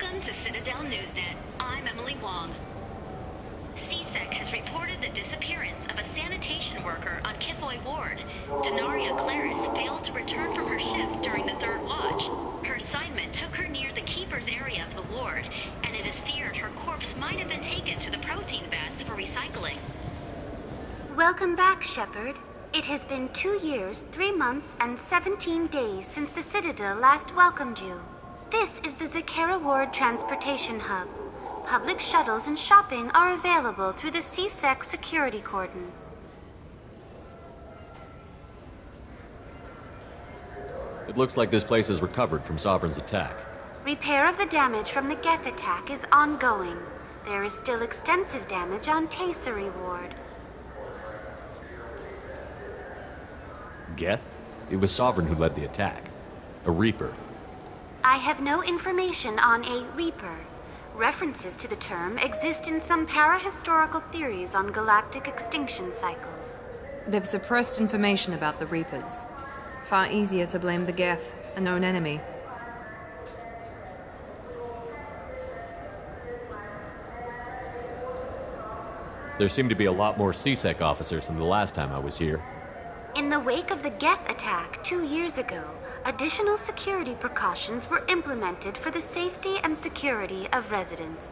Welcome to Citadel Newsnet. I'm Emily Wong. CSEC has reported the disappearance of a sanitation worker on Kithoy Ward. Denaria Claris failed to return from her shift during the third watch. Her assignment took her near the Keeper's area of the ward, and it is feared her corpse might have been taken to the protein vats for recycling. Welcome back, Shepard. It has been 2 years, 3 months, and 17 days since the Citadel last welcomed you. This is the Zakera Ward Transportation Hub. Public shuttles and shopping are available through the CSEC security cordon. It looks like this place has recovered from Sovereign's attack. Repair of the damage from the Geth attack is ongoing. There is still extensive damage on Tasery Ward. Geth? It was Sovereign who led the attack. A Reaper. I have no information on a Reaper. References to the term exist in some parahistorical theories on galactic extinction cycles. They've suppressed information about the Reapers. Far easier to blame the Geth, a known enemy. There seem to be a lot more CSEC officers than the last time I was here. In the wake of the Geth attack 2 years ago, additional security precautions were implemented for the safety and security of residents.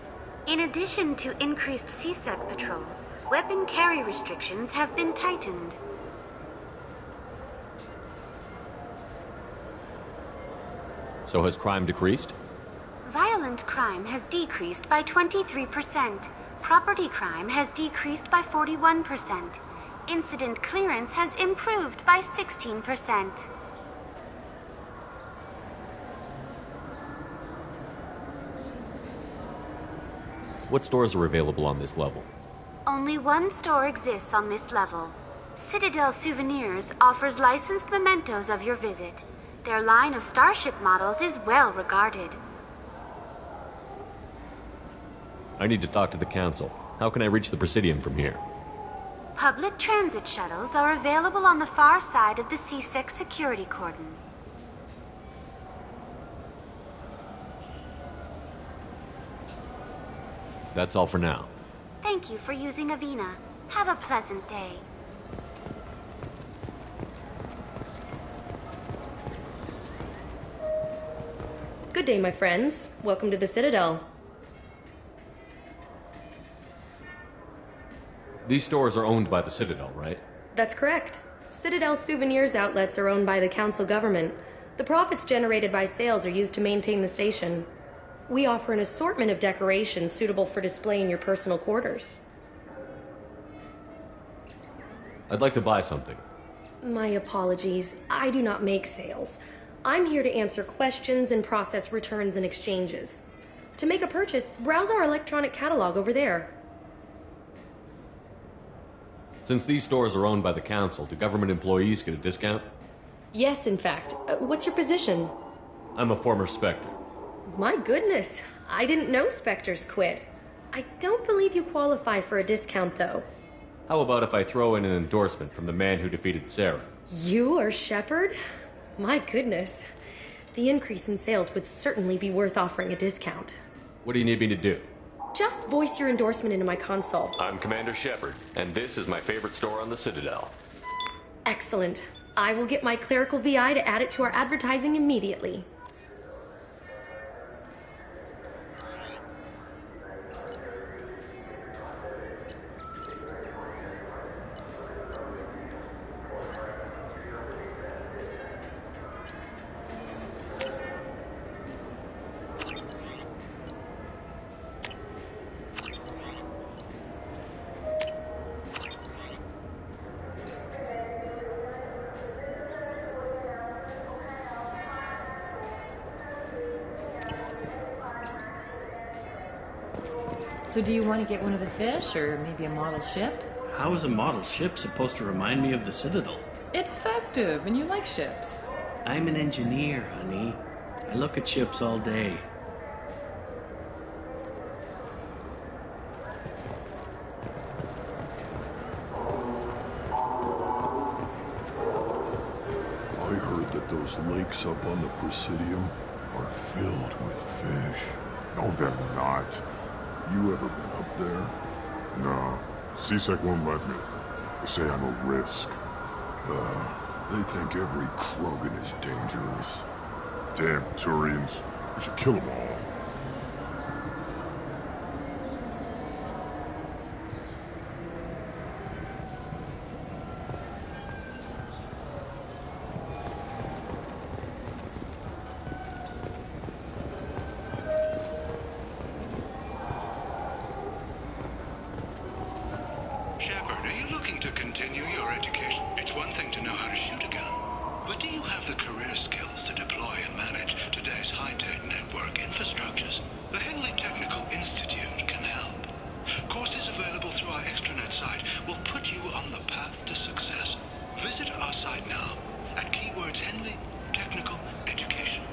In addition to increased CSEC patrols, weapon carry restrictions have been tightened. So has crime decreased? Violent crime has decreased by 23%. Property crime has decreased by 41%. Incident clearance has improved by 16%. What stores are available on this level? Only one store exists on this level. Citadel Souvenirs offers licensed mementos of your visit. Their line of Starship models is well regarded. I need to talk to the Council. How can I reach the Presidium from here? Public transit shuttles are available on the far side of the CSEC security cordon. That's all for now. Thank you for using Avina. Have a pleasant day. Good day, my friends. Welcome to the Citadel. These stores are owned by the Citadel, right? That's correct. Citadel Souvenirs outlets are owned by the Council government. The profits generated by sales are used to maintain the station. We offer an assortment of decorations suitable for display in your personal quarters. I'd like to buy something. My apologies. I do not make sales. I'm here to answer questions and process returns and exchanges. To make a purchase, browse our electronic catalog over there. Since these stores are owned by the Council, do government employees get a discount? Yes, in fact. What's your position? I'm a former Spectre. My goodness. I didn't know Spectres quit. I don't believe you qualify for a discount, though. How about if I throw in an endorsement from the man who defeated Sarah? You are Shepard? My goodness. The increase in sales would certainly be worth offering a discount. What do you need me to do? Just voice your endorsement into my console. I'm Commander Shepard, and this is my favorite store on the Citadel. Excellent. I will get my clerical VI to add it to our advertising immediately. So do you want to get one of the fish, or maybe a model ship? How is a model ship supposed to remind me of the Citadel? It's festive, and you like ships. I'm an engineer, honey. I look at ships all day. I heard that those lakes up on the Presidium are filled with fish. No, they're not. You ever been up there? No. C-Sec won't let me. They say I'm a risk. They think every Krogan is dangerous. Damn Turians. We should kill them all. Shepard, are you looking to continue your education? It's one thing to know how to shoot a gun, but do you have the career skills to deploy and manage today's high-tech network infrastructures? The Henley Technical Institute can help. Courses available through our extranet site will put you on the path to success. Visit our site now at keywords Henley Technical Education.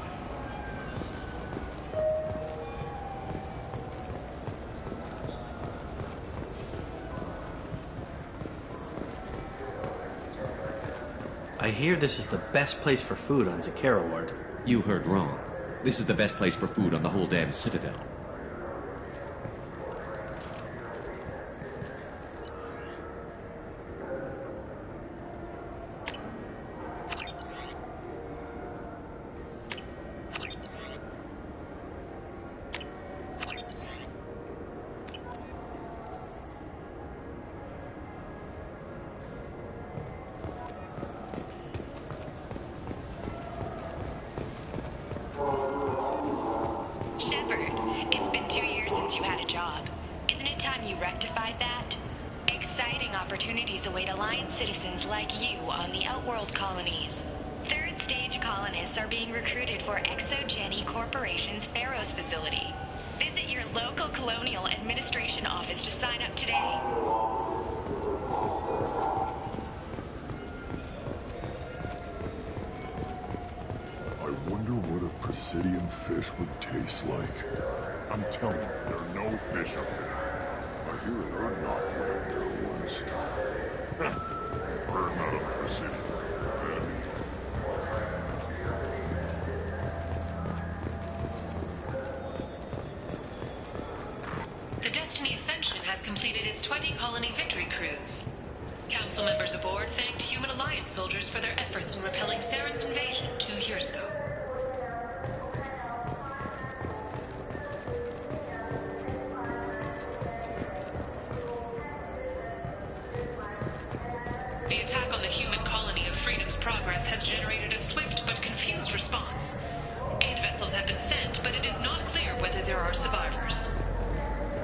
I hear this is the best place for food on Zakera Ward. You heard wrong. This is the best place for food on the whole damn Citadel. Shepard, it's been 2 years since you had a job. Isn't it time you rectified that? Exciting opportunities await Alliance citizens like you on the Outworld colonies. Third stage colonists are being recruited for ExoGeni Corporation's Pharos facility. Visit your local Colonial Administration office to sign up today. I wonder what a Presidium fish would taste like. I'm telling you, there are no fish up there. I hear an Erdnot went there once. Erdnot of Presidium. The Destiny Ascension has completed its 20-colony victory cruise. Council members aboard thanked Human Alliance soldiers for their efforts in repelling Saren's invasion 2 years ago. The attack on the human colony of Freedom's Progress has generated a swift but confused response. Aid vessels have been sent, but it is not clear whether there are survivors.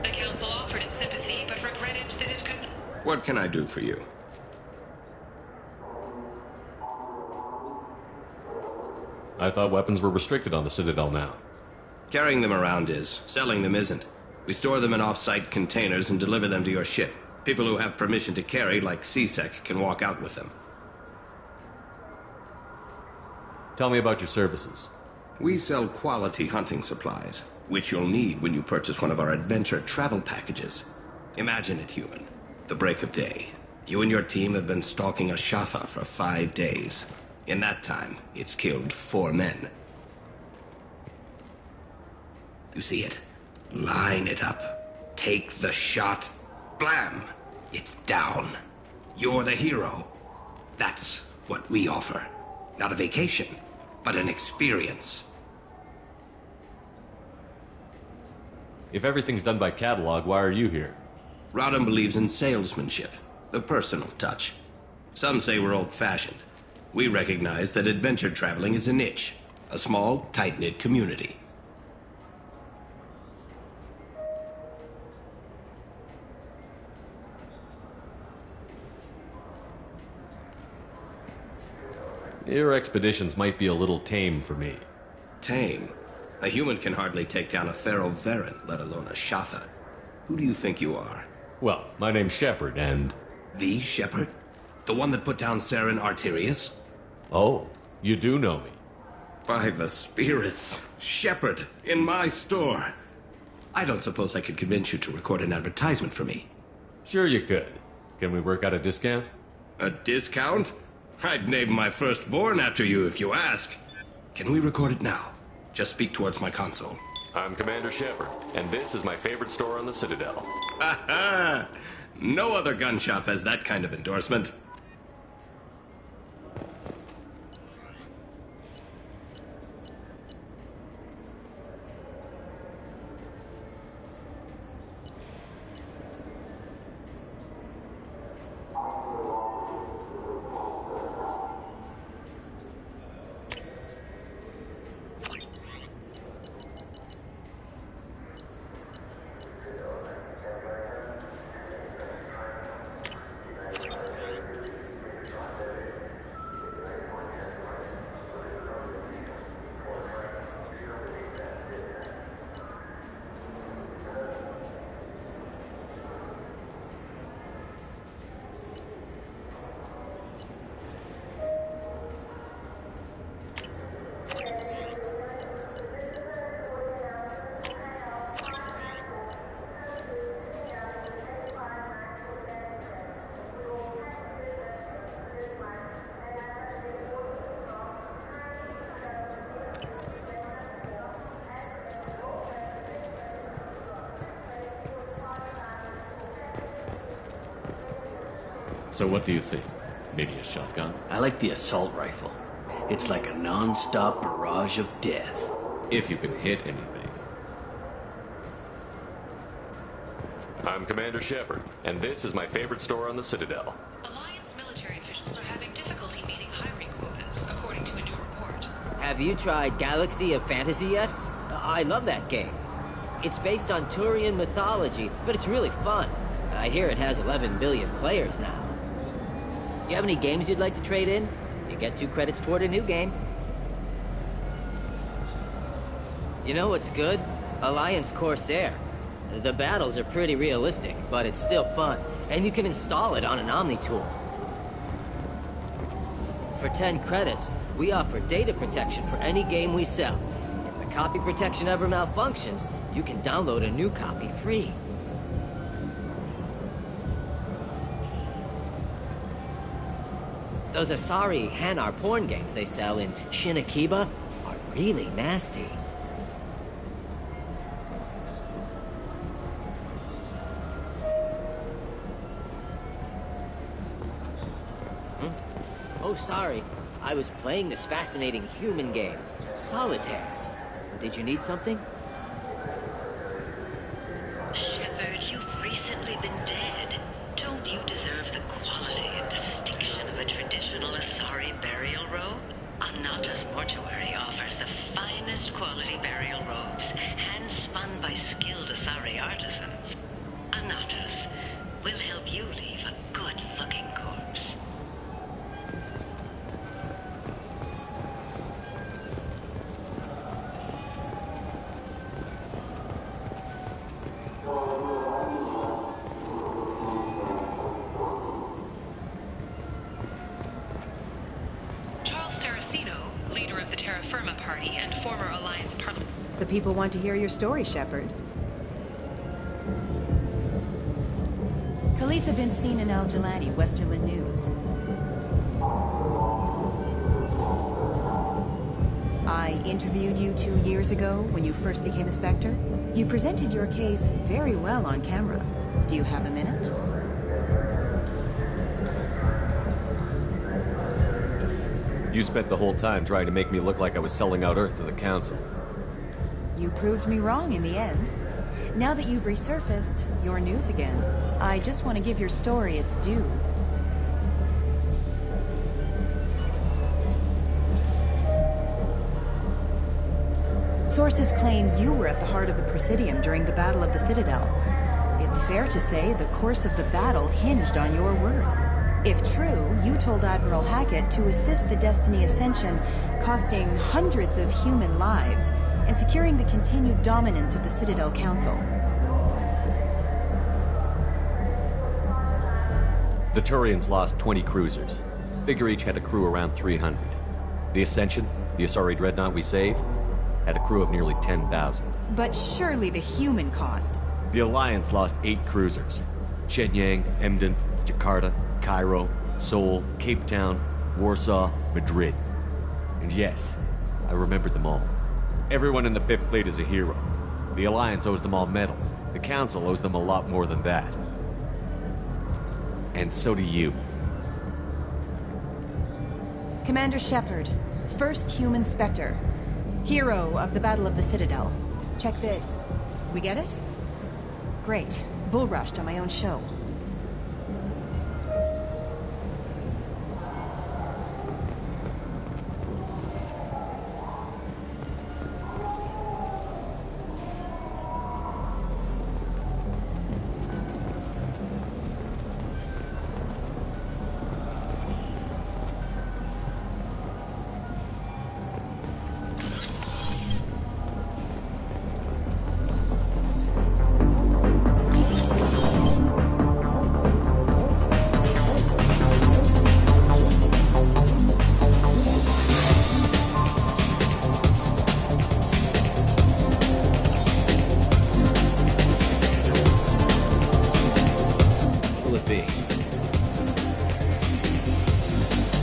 The Council offered its sympathy, but regretted that it couldn't... What can I do for you? I thought weapons were restricted on the Citadel now. Carrying them around is. Selling them isn't. We store them in off-site containers and deliver them to your ship. People who have permission to carry, like C-Sec, can walk out with them. Tell me about your services. We sell quality hunting supplies, which you'll need when you purchase one of our adventure travel packages. Imagine it, human. The break of day. You and your team have been stalking a Shatha for 5 days. In that time, it's killed 4 men. You see it? Line it up. Take the shot. Blam! It's down. You're the hero. That's what we offer. Not a vacation, but an experience. If everything's done by catalog, why are you here? Rodham believes in salesmanship, the personal touch. Some say we're old-fashioned. We recognize that adventure traveling is a niche, a small, tight-knit community. Your expeditions might be a little tame for me. Tame? A human can hardly take down a Thero Varen, let alone a Shatha. Who do you think you are? Well, my name's Shepard, and... The Shepard? The one that put down Saren Arterius? Oh, you do know me. By the spirits. Shepard, in my store. I don't suppose I could convince you to record an advertisement for me. Sure you could. Can we work out a discount? A discount? I'd name my firstborn after you if you ask. Can we record it now? Just speak towards my console. I'm Commander Shepard, and this is my favorite store on the Citadel. No other gun shop has that kind of endorsement. So what do you think? Maybe a shotgun? I like the assault rifle. It's like a non-stop barrage of death. If you can hit anything. I'm Commander Shepard, and this is my favorite store on the Citadel. Alliance military officials are having difficulty meeting hiring quotas, according to a new report. Have you tried Galaxy of Fantasy yet? I love that game. It's based on Turian mythology, but it's really fun. I hear it has 11 billion players now. Do you have any games you'd like to trade in? You get 2 credits toward a new game. You know what's good? Alliance Corsair. The battles are pretty realistic, but it's still fun, and you can install it on an Omni tool. For 10 credits, we offer data protection for any game we sell. If the copy protection ever malfunctions, you can download a new copy free. Those Asari Hanar porn games they sell in Shinakiba are really nasty. Oh, sorry. I was playing this fascinating human game, Solitaire. Did you need something? Shepard, you've recently been dead. Don't you deserve the quality and distinction of a traditional Asari burial robe? Anata's Mortuary offers the finest quality burial robes, hand-spun by skilled Asari artisans. Anata's will help you leave a good-looking corpse. The people want to hear your story, Shepard. Khaleesa been seen in Al-Jalani, Westerland News. I interviewed you 2 years ago when you first became a Spectre. You presented your case very well on camera. Do you have a minute? You spent the whole time trying to make me look like I was selling out Earth to the Council. You proved me wrong in the end. Now that you've resurfaced, you're news again. I just want to give your story its due. Sources claim you were at the heart of the Presidium during the Battle of the Citadel. It's fair to say the course of the battle hinged on your words. If true, you told Admiral Hackett to assist the Destiny Ascension, costing hundreds of human lives, and securing the continued dominance of the Citadel Council. The Turians lost 20 cruisers. Figure each had a crew around 300. The Ascension, the Asari dreadnought we saved, had a crew of nearly 10,000. But surely the human cost. The Alliance lost 8 cruisers. Shenyang, Emden, Jakarta, Cairo, Seoul, Cape Town, Warsaw, Madrid. And yes, I remembered them all. Everyone in the Fifth Fleet is a hero. The Alliance owes them all medals. The Council owes them a lot more than that. And so do you. Commander Shepard, first human Spectre. Hero of the Battle of the Citadel. Check the... We get it? Great. Bull rushed on my own show.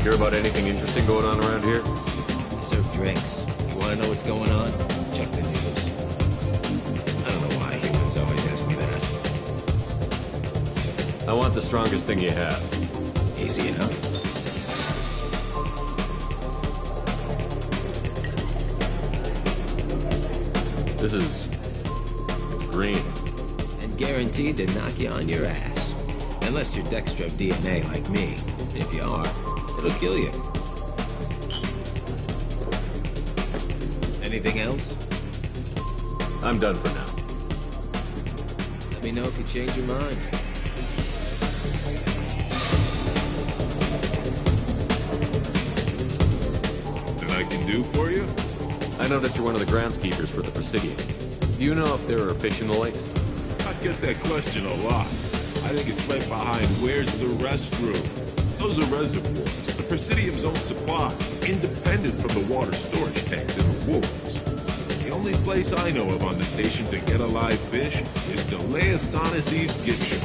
Hear about anything interesting going on around here? I serve drinks. You want to know what's going on? Check the news. I don't know why humans always ask me that. I want the strongest thing you have. Easy enough. It's green. And guaranteed to knock you on your ass. Unless you're Dextro DNA like me. If you are, it'll kill you. Anything else? I'm done for now. Let me know if you change your mind. That I can do for you? I noticed you're one of the groundskeepers for the Presidium. Do you know if there are fish in the lakes? I get that question a lot. I think it's right behind where's the restroom. Those are reservoirs, the Presidium's own supply, independent from the water storage tanks in the woods. The only place I know of on the station to get a live fish is Delea Sonesi's gift shop.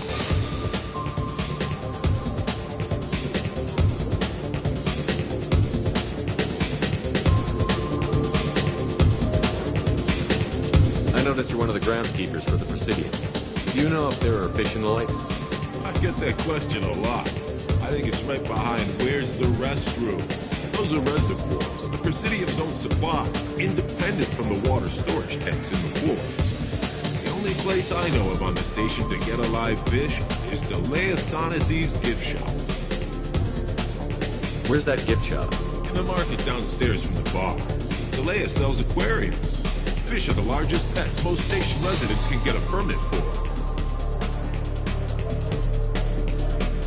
I noticed you're one of the groundskeepers for the Presidium. Do you know if there are fish in the lakes? I get that question a lot. I think it's right behind where's the restroom. Those are reservoirs, the Presidium's own supply, independent from the water storage tanks in the woods. The only place I know of on the station to get a live fish is Delea Sonesi's gift shop. Where's that gift shop? In the market downstairs from the bar. Delea sells aquariums. Fish are the largest pets most station residents can get a permit for.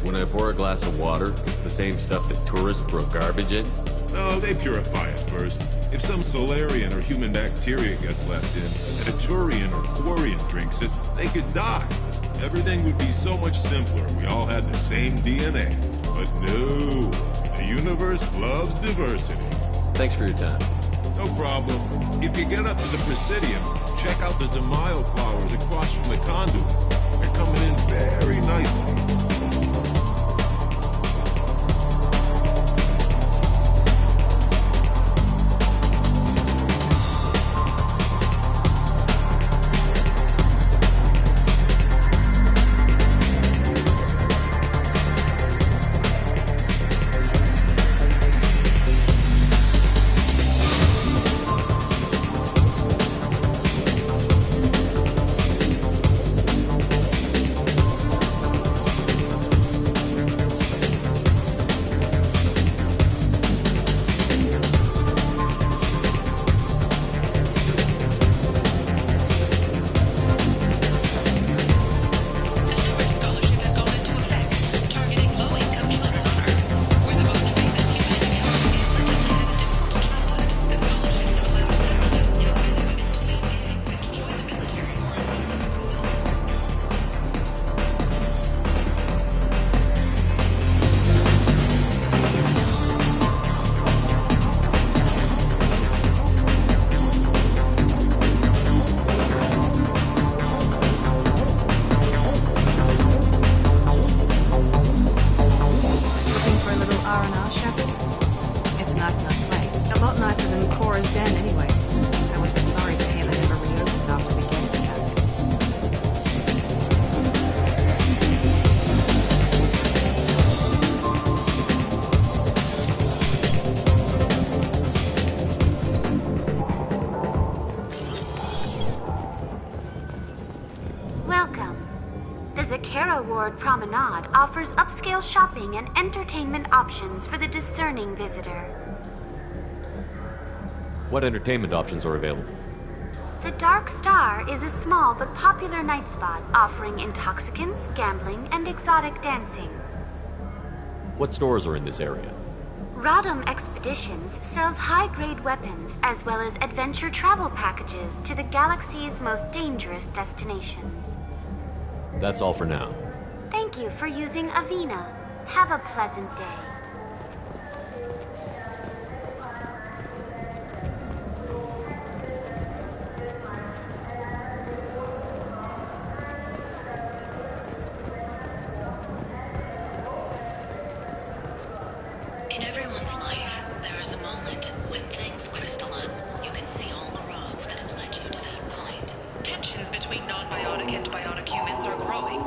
When I pour a glass of water, it's the same stuff that tourists throw garbage in? No, they purify it first. If some Solarian or human bacteria gets left in, and a Turian or Quarian drinks it, they could die. Everything would be so much simpler if we all had the same DNA. But no, the universe loves diversity. Thanks for your time. No problem. If you get up to the Presidium, check out the DeMaio flowers across from the conduit. They're coming in very nicely. Nicer than Cora's den, anyway. I wasn't sorry to hear that never reopened after the game. Ward Promenade offers upscale shopping and entertainment options for the discerning visitor. What entertainment options are available? The Dark Star is a small but popular night spot offering intoxicants, gambling, and exotic dancing. What stores are in this area? Rodham Expeditions sells high-grade weapons as well as adventure travel packages to the galaxy's most dangerous destinations. That's all for now. Thank you for using Avina. Have a pleasant day. In everyone's life, there is a moment when things crystalline. You can see all the roads that have led you to that point. Tensions between non-biotic and biotic humans are growing.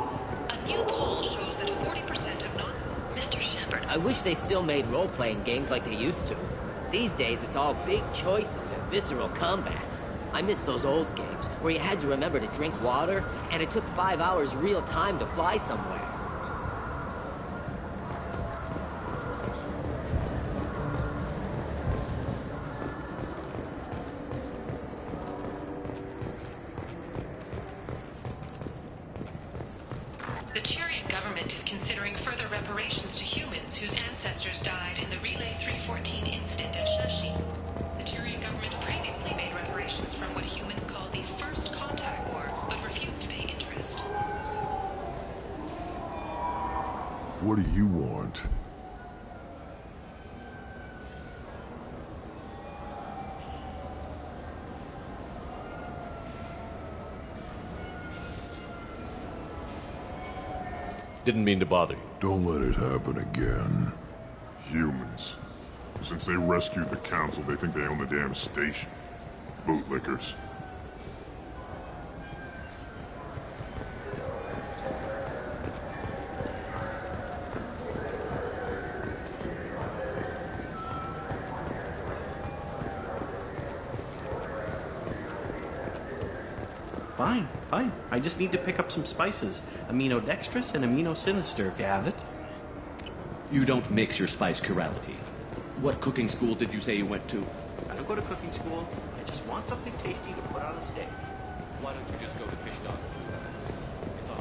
A new poll shows that 40% of non... Mr. Shepard, I wish they still made role-playing games like they used to. These days, it's all big choices and visceral combat. I miss those old games, where you had to remember to drink water, and it took 5 hours real time to fly somewhere. The Turian government is considering further reparations to humans whose ancestors died in the Relay 314 incident at Shashi. The Turian government previously made reparations from what humans call the First Contact War, but refused to pay interest. What do you want? Didn't mean to bother you. Don't let it happen again. Humans. Since they rescued the Council, they think they own the damn station. Bootlickers. Fine, fine. I just need to pick up some spices. Aminodextrous and aminosinister, if you have it. You don't mix your spice chirality. What cooking school did you say you went to? I don't go to cooking school. I just want something tasty to put on a steak. Why don't you just go to Fish Dog? It's all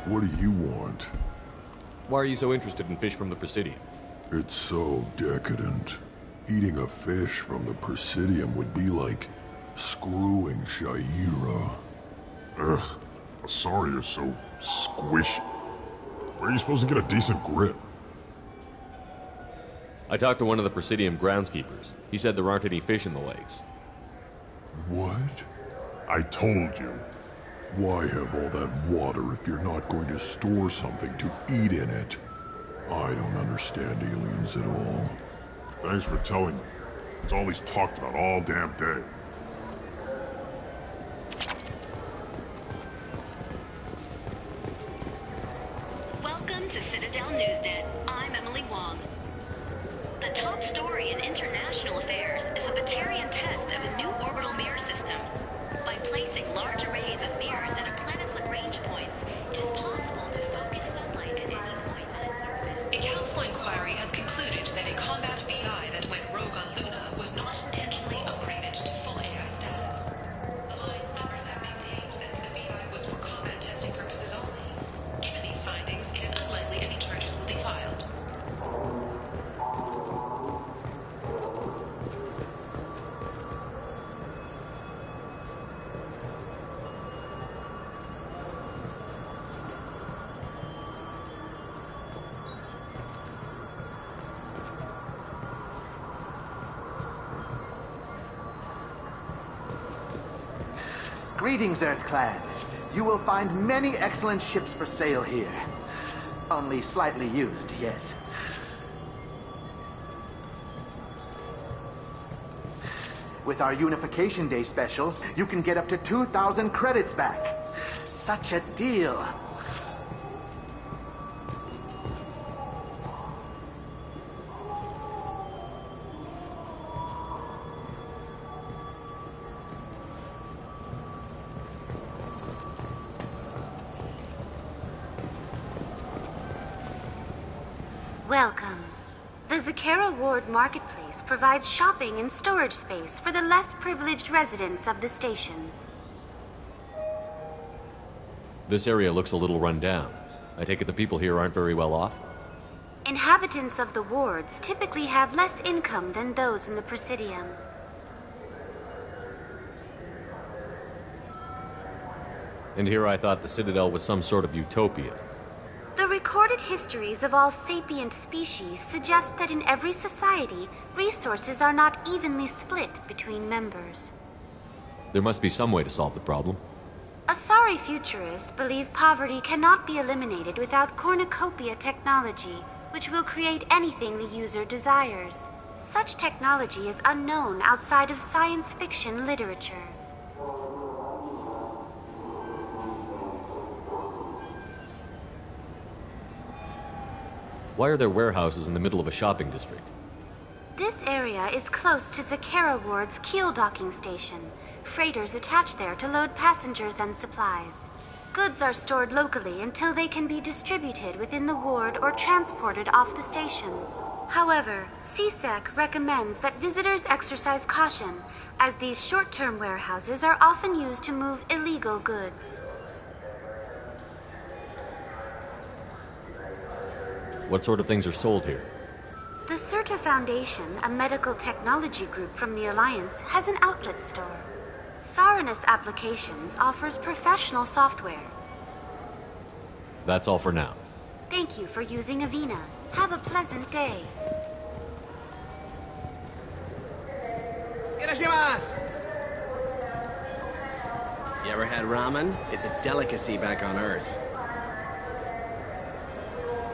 What do you want? Why are you so interested in fish from the Presidium? It's so decadent. Eating a fish from the Presidium would be like screwing Shaira. Ugh, Asari is so squishy. Where are you supposed to get a decent grip? I talked to one of the Presidium groundskeepers. He said there aren't any fish in the lakes. What? I told you. Why have all that water if you're not going to store something to eat in it? I don't understand aliens at all. Thanks for telling me. It's all he's talked about all damn day. Welcome to Citadel Newsnet. I'm Emily Wong. The top story in international affairs is a Batarian test of a new orbital mirror system. By placing large arrays of mirrors at a planet's Lagrange points, it is possible to focus sunlight at any point on its surface. A council inquiry has concluded that a combat VI that went rogue on Luna was not intentionally upgraded to full AI status. Alliance members have maintained that the VI was for combat testing purposes only. Given these findings, it is unlikely any charges will be filed. Greetings, Earthclad. You will find many excellent ships for sale here. Only slightly used, yes. With our Unification Day special, you can get up to 2,000 credits back. Such a deal. Welcome. The Zakera Ward Marketplace provides shopping and storage space for the less privileged residents of the station. This area looks a little run down. I take it the people here aren't very well off? Inhabitants of the wards typically have less income than those in the Presidium. And here I thought the Citadel was some sort of utopia. The recorded histories of all sapient species suggest that in every society, resources are not evenly split between members. There must be some way to solve the problem. Asari futurists believe poverty cannot be eliminated without cornucopia technology, which will create anything the user desires. Such technology is unknown outside of science fiction literature. Why are there warehouses in the middle of a shopping district? This area is close to Zakera Ward's keel docking station. Freighters attach there to load passengers and supplies. Goods are stored locally until they can be distributed within the ward or transported off the station. However, CSEC recommends that visitors exercise caution, as these short-term warehouses are often used to move illegal goods. What sort of things are sold here? The Certa Foundation, a medical technology group from the Alliance, has an outlet store. Saranus Applications offers professional software. That's all for now. Thank you for using Avina. Have a pleasant day. You ever had ramen? It's a delicacy back on Earth.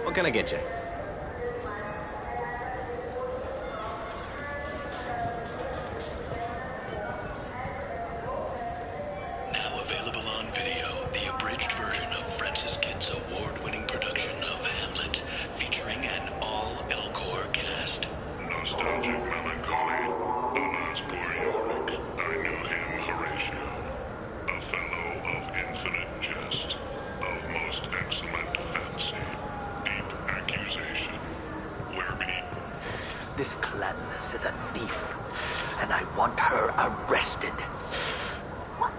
What can I get you? Now available on video, the abridged version of Francis Kidd's award-winning production of Hamlet, featuring an all-Elcor cast. Nostalgic melancholy. Alas, poor Yorick. I knew him, Horatio. A fellow of infinite jest, of most excellent fancy. Accusation. Werby. This Gladness is a thief, and I want her arrested. What?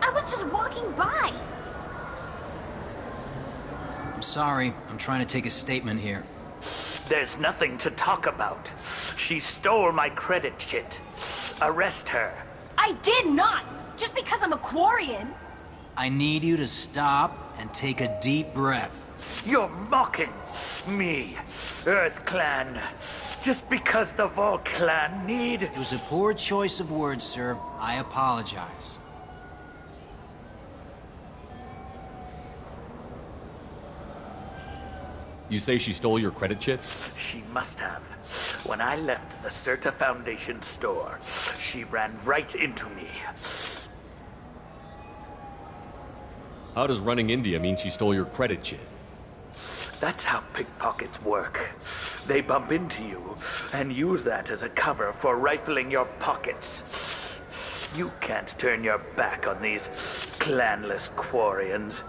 I was just walking by. I'm sorry. I'm trying to take a statement here. There's nothing to talk about. She stole my credit chit. Arrest her. I did not! Just because I'm a Quarian. I need you to stop and take a deep breath. You're mocking me, Earth Clan. Just because the Vol Clan need... It was a poor choice of words, sir. I apologize. You say she stole your credit chit? She must have. When I left the Certa Foundation store, she ran right into me. How does running India mean she stole your credit chit? That's how pickpockets work. They bump into you and use that as a cover for rifling your pockets. You can't turn your back on these clanless Quarians.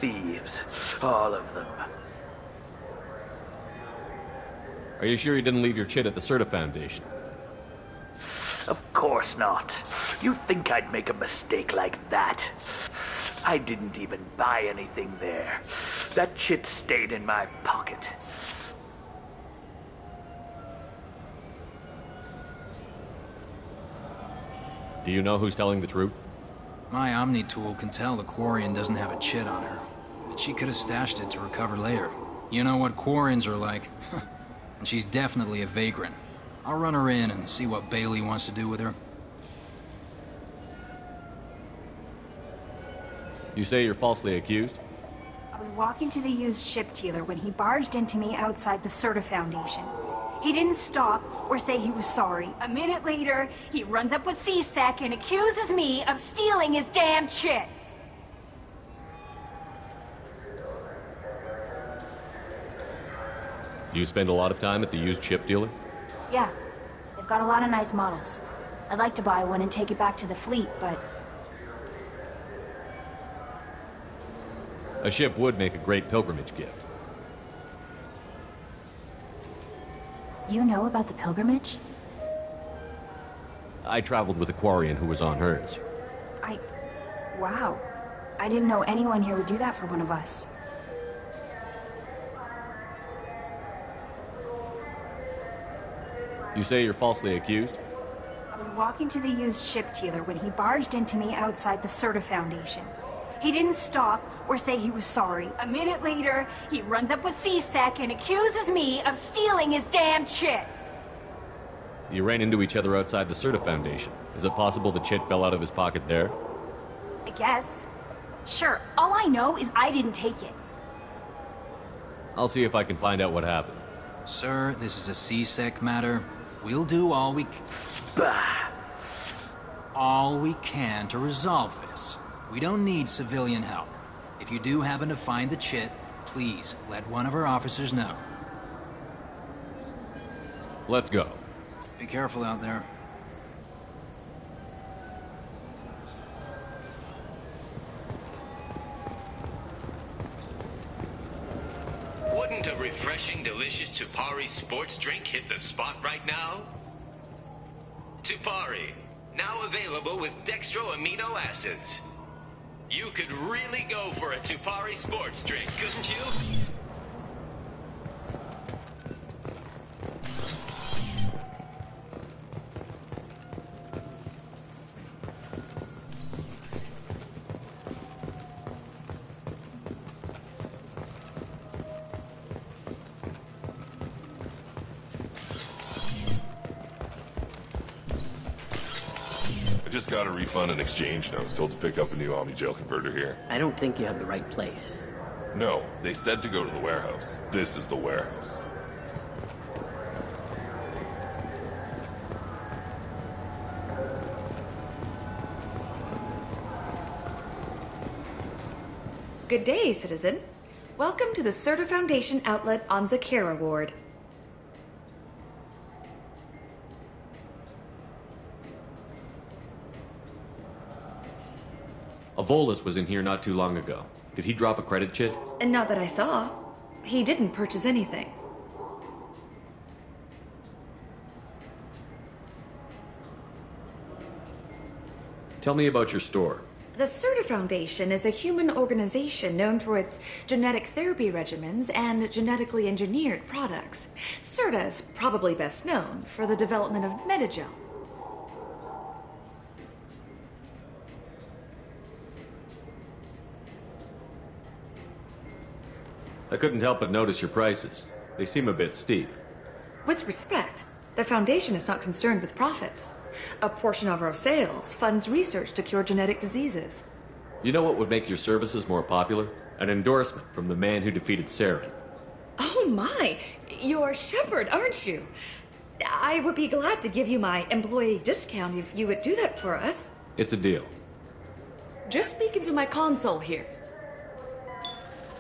Thieves, all of them. Are you sure you didn't leave your chit at the Certa Foundation? Of course not. You think I'd make a mistake like that? I didn't even buy anything there. That chit stayed in my pocket. Do you know who's telling the truth? My Omni tool can tell the Quarian doesn't have a chit on her, but she could have stashed it to recover later. You know what Quarians are like. And she's definitely a vagrant. I'll run her in and see what Bailey wants to do with her. You say you're falsely accused? I was walking to the used ship dealer when he barged into me outside the Certa Foundation. He didn't stop or say he was sorry. A minute later, he runs up with CSEC and accuses me of stealing his damn chit. Do you spend a lot of time at the used ship dealer? Yeah, they've got a lot of nice models. I'd like to buy one and take it back to the fleet, but... A ship would make a great pilgrimage gift. You know about the pilgrimage? I traveled with a Quarian who was on hers. Wow. I didn't know anyone here would do that for one of us. You say you're falsely accused? I was walking to the used ship dealer when he barged into me outside the Serta Foundation. He didn't stop or say he was sorry. A minute later, he runs up with C-Sec and accuses me of stealing his damn chit. You ran into each other outside the Serta Foundation. Is it possible the chit fell out of his pocket there? I guess. Sure, all I know is I didn't take it. I'll see if I can find out what happened. Sir, this is a C-Sec matter. We'll do all we can to resolve this. We don't need civilian help. If you do happen to find the chit, please let one of our officers know. Let's go. Be careful out there. Wouldn't a refreshing, delicious Tupari sports drink hit the spot right now? Tupari, now available with dextro amino acids. You could really go for a Tupari sports drink, couldn't you? I just got a refund and exchange, and I was told to pick up a new Omni Gel converter here. I don't think you have the right place. No, they said to go to the warehouse. This is the warehouse. Good day, citizen. Welcome to the Serta Foundation outlet on Zakera Ward. Avolis was in here not too long ago. Did he drop a credit chit? And not that I saw. He didn't purchase anything. Tell me about your store. The Serta Foundation is a human organization known for its genetic therapy regimens and genetically engineered products. Serta is probably best known for the development of Metagel. I couldn't help but notice your prices. They seem a bit steep. With respect, the Foundation is not concerned with profits. A portion of our sales funds research to cure genetic diseases. You know what would make your services more popular? An endorsement from the man who defeated Saren. Oh my! You're Shepard, aren't you? I would be glad to give you my employee discount if you would do that for us. It's a deal. Just speak into my console here.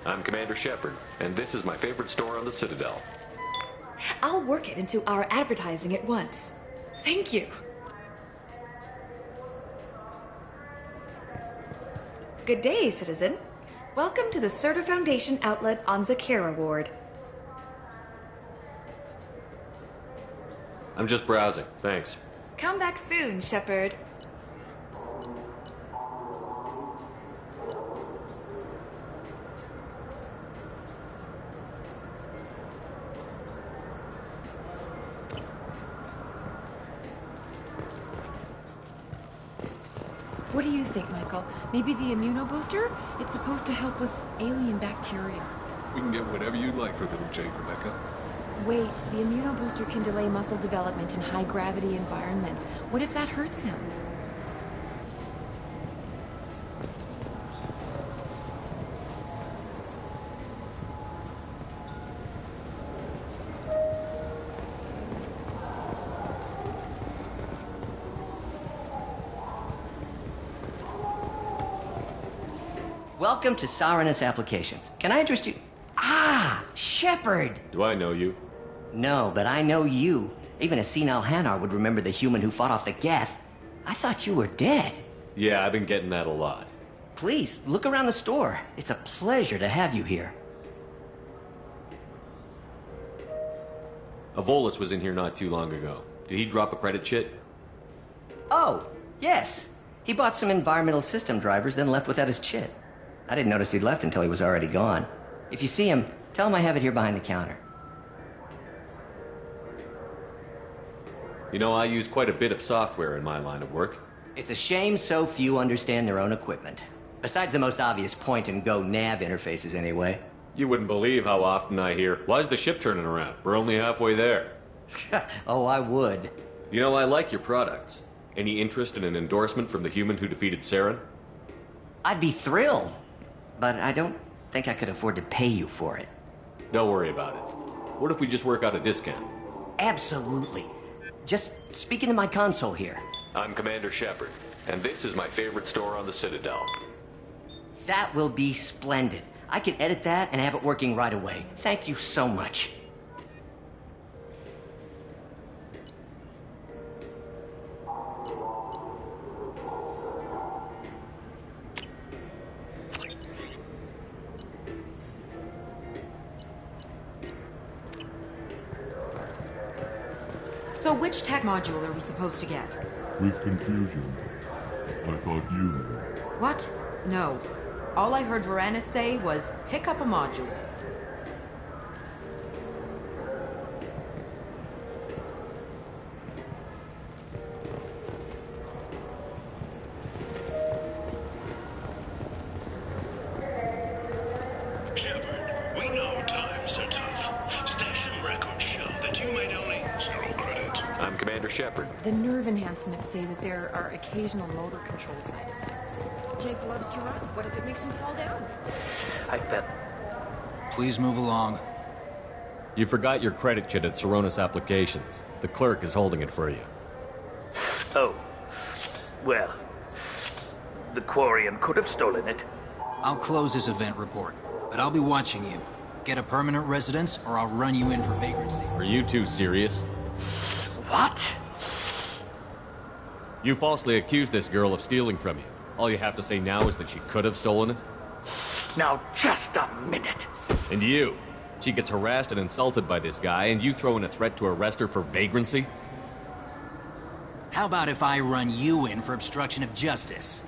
I'm Commander Shepard, and this is my favorite store on the Citadel. I'll work it into our advertising at once. Thank you. Good day, citizen. Welcome to the Serta Foundation outlet on Zakera Ward. I'm just browsing, thanks. Come back soon, Shepard. What do you think, Michael? Maybe the immunobooster? It's supposed to help with alien bacteria. We can get whatever you'd like for little Jake, Rebecca. Wait, the immunobooster can delay muscle development in high-gravity environments. What if that hurts him? Welcome to Saranus Applications. Can I interest you? Ah, Shepard! Do I know you? No, but I know you. Even a senile Hanar would remember the human who fought off the Geth. I thought you were dead. Yeah, I've been getting that a lot. Please, look around the store. It's a pleasure to have you here. Avolis was in here not too long ago. Did he drop a credit chit? Oh, yes. He bought some environmental system drivers, then left without his chit. I didn't notice he'd left until he was already gone. If you see him, tell him I have it here behind the counter. You know, I use quite a bit of software in my line of work. It's a shame so few understand their own equipment. Besides the most obvious point-and-go nav interfaces, anyway. You wouldn't believe how often I hear, "Why's the ship turning around? We're only halfway there." Oh, I would. You know, I like your products. Any interest in an endorsement from the human who defeated Saren? I'd be thrilled. But I don't think I could afford to pay you for it. Don't worry about it. What if we just work out a discount? Absolutely. Just speak into my console here. I'm Commander Shepard, and this is my favorite store on the Citadel. That will be splendid. I can edit that and have it working right away. Thank you so much. So which tech module are we supposed to get? With confusion. I thought you knew. What? No. All I heard Varanus say was, pick up a module. Shepard, we know times are tough. Station records show that you made only 0 credit. I'm Commander Shepard. The nerve enhancements say that there are occasional motor control side effects. Jake loves to run. What if it makes him fall down? I felt... Please move along. You forgot your credit chit at Saronis Applications. The clerk is holding it for you. Oh. Well, the Quarian could have stolen it. I'll close this event report, but I'll be watching you. Get a permanent residence, or I'll run you in for vagrancy. Are you two serious? What? You falsely accused this girl of stealing from you. All you have to say now is that she could have stolen it? Now, just a minute. And you? She gets harassed and insulted by this guy, and you throw in a threat to arrest her for vagrancy? How about if I run you in for obstruction of justice?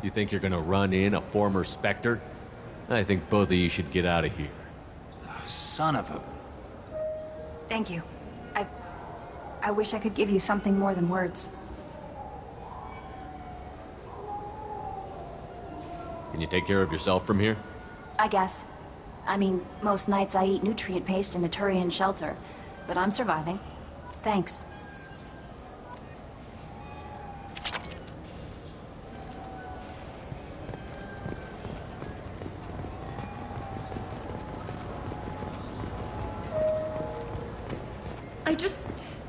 You think you're gonna run in a former Spectre? I think both of you should get out of here. Son of a... Thank you. I wish I could give you something more than words. Can you take care of yourself from here? I guess. I mean, most nights I eat nutrient paste in a Turian shelter, but I'm surviving. Thanks.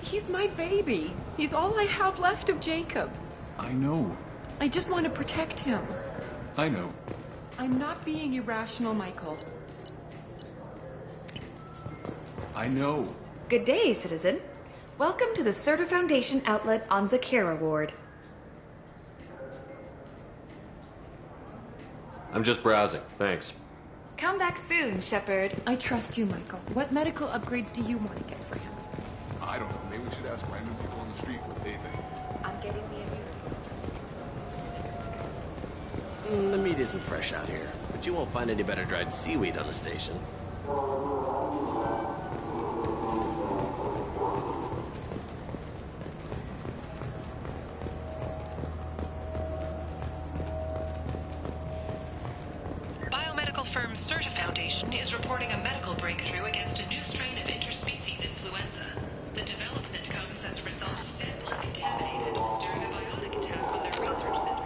He's my baby. He's all I have left of Jacob. I know. I just want to protect him. I know. I'm not being irrational, Michael. I know. Good day, citizen. Welcome to the Serta Foundation outlet on Zakera Ward. I'm just browsing, thanks. Come back soon, Shepard. I trust you, Michael. What medical upgrades do you want to get for him? I don't know. Maybe we should ask random people on the street what they think. I'm getting the immunity. The meat isn't fresh out here, but you won't find any better dried seaweed on the station. Biomedical firm Serta Foundation is reporting a medical breakthrough against a new strain of interspecies influenza. The development comes as a result of samples contaminated during a bionic attack on their research center.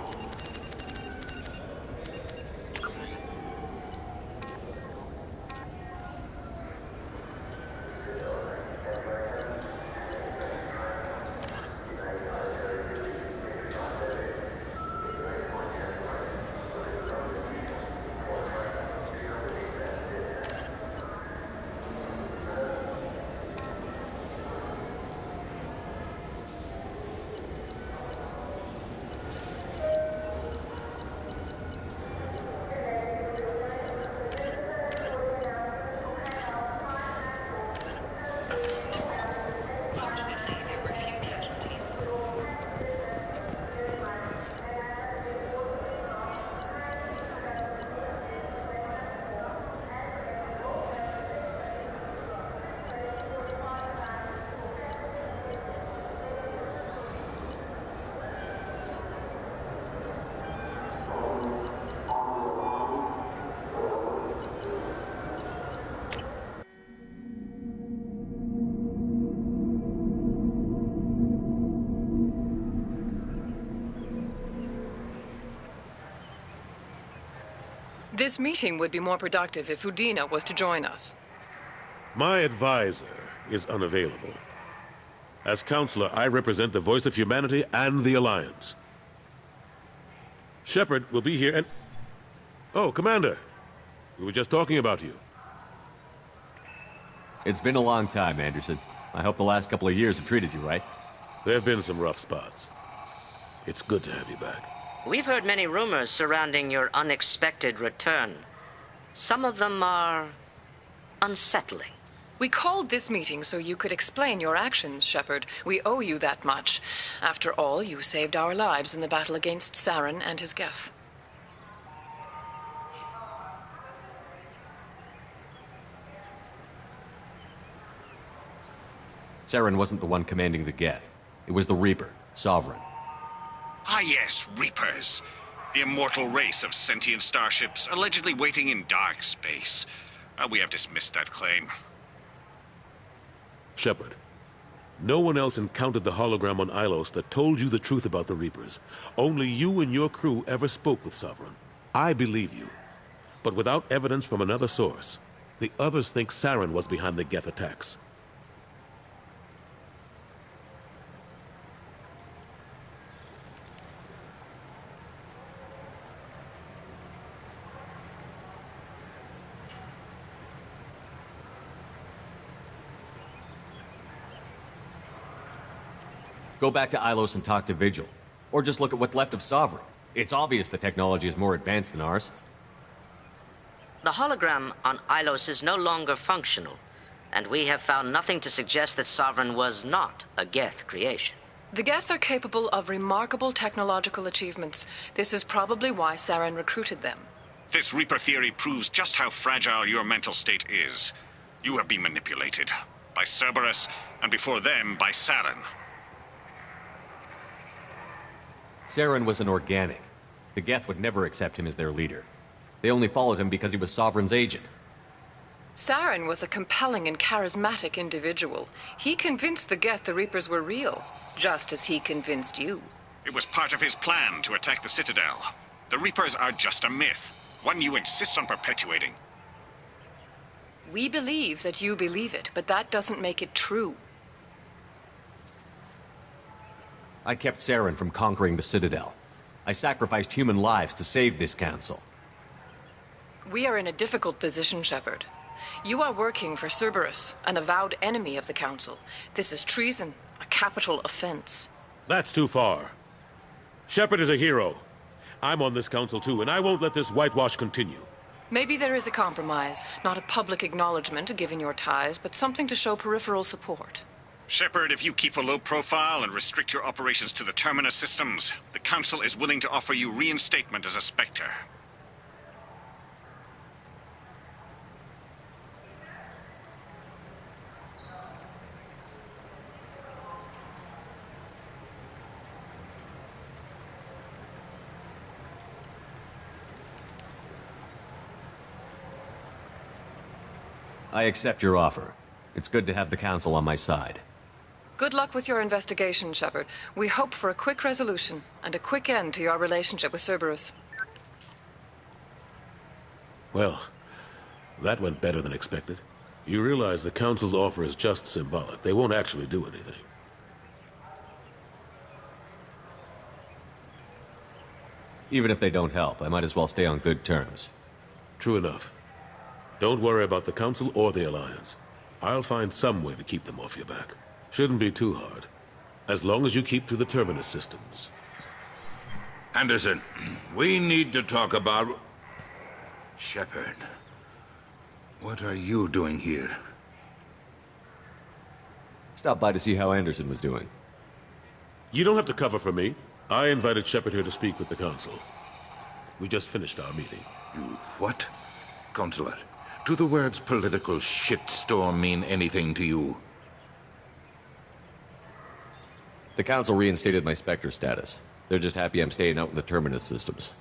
This meeting would be more productive if Udina was to join us. My advisor is unavailable. As counselor, I represent the voice of humanity and the Alliance. Shepard will be here and... Oh, Commander. We were just talking about you. It's been a long time, Anderson. I hope the last couple of years have treated you right. There have been some rough spots. It's good to have you back. We've heard many rumors surrounding your unexpected return. Some of them are unsettling. We called this meeting so you could explain your actions, Shepard. We owe you that much. After all, you saved our lives in the battle against Saren and his Geth. Saren wasn't the one commanding the Geth. It was the Reaper, Sovereign. Ah yes, Reapers. The immortal race of sentient starships allegedly waiting in dark space. We have dismissed that claim. Shepard, no one else encountered the hologram on Ilos that told you the truth about the Reapers. Only you and your crew ever spoke with Sovereign. I believe you. But without evidence from another source, the others think Saren was behind the Geth attacks. Go back to Ilos and talk to Vigil. Or just look at what's left of Sovereign. It's obvious the technology is more advanced than ours. The hologram on Ilos is no longer functional, and we have found nothing to suggest that Sovereign was not a Geth creation. The Geth are capable of remarkable technological achievements. This is probably why Saren recruited them. This Reaper theory proves just how fragile your mental state is. You have been manipulated. By Cerberus, and before them, by Saren. Saren was an organic. The Geth would never accept him as their leader. They only followed him because he was Sovereign's agent. Saren was a compelling and charismatic individual. He convinced the Geth the Reapers were real, just as he convinced you. It was part of his plan to attack the Citadel. The Reapers are just a myth, one you insist on perpetuating. We believe that you believe it, but that doesn't make it true. I kept Saren from conquering the Citadel. I sacrificed human lives to save this council. We are in a difficult position, Shepard. You are working for Cerberus, an avowed enemy of the Council. This is treason, a capital offense. That's too far. Shepard is a hero. I'm on this council too, and I won't let this whitewash continue. Maybe there is a compromise, not a public acknowledgement given your ties, but something to show peripheral support. Shepard, if you keep a low profile and restrict your operations to the Terminus systems, the Council is willing to offer you reinstatement as a Spectre. I accept your offer. It's good to have the Council on my side. Good luck with your investigation, Shepard. We hope for a quick resolution and a quick end to your relationship with Cerberus. Well, that went better than expected. You realize the Council's offer is just symbolic. They won't actually do anything. Even if they don't help, I might as well stay on good terms. True enough. Don't worry about the Council or the Alliance. I'll find some way to keep them off your back. Shouldn't be too hard. As long as you keep to the Terminus systems. Anderson, we need to talk about... Shepard. What are you doing here? Stopped by to see how Anderson was doing. You don't have to cover for me. I invited Shepard here to speak with the Council. We just finished our meeting. You what? Consular, do the words political shitstorm mean anything to you? The Council reinstated my Spectre status. They're just happy I'm staying out in the Terminus systems.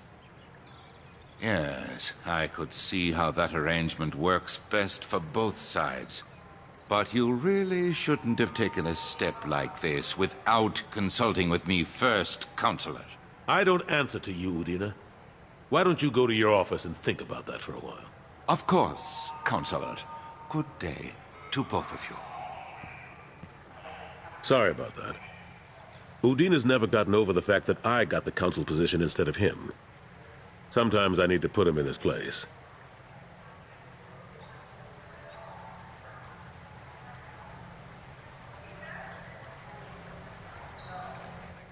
Yes, I could see how that arrangement works best for both sides. But you really shouldn't have taken a step like this without consulting with me first, Consular. I don't answer to you, Udina. Why don't you go to your office and think about that for a while? Of course, Counselor. Good day to both of you. Sorry about that. Udine has never gotten over the fact that I got the council position instead of him. Sometimes I need to put him in his place.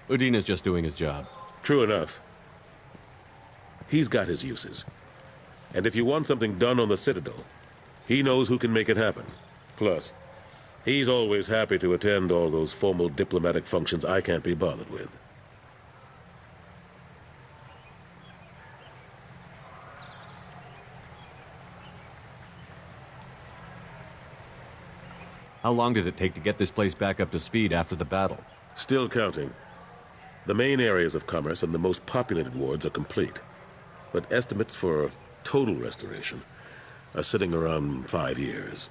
Udine is just doing his job. True enough. He's got his uses. And if you want something done on the Citadel, he knows who can make it happen. Plus, he's always happy to attend all those formal diplomatic functions I can't be bothered with. How long did it take to get this place back up to speed after the battle? Still counting. The main areas of commerce and the most populated wards are complete. But estimates for total restoration are sitting around 5 years.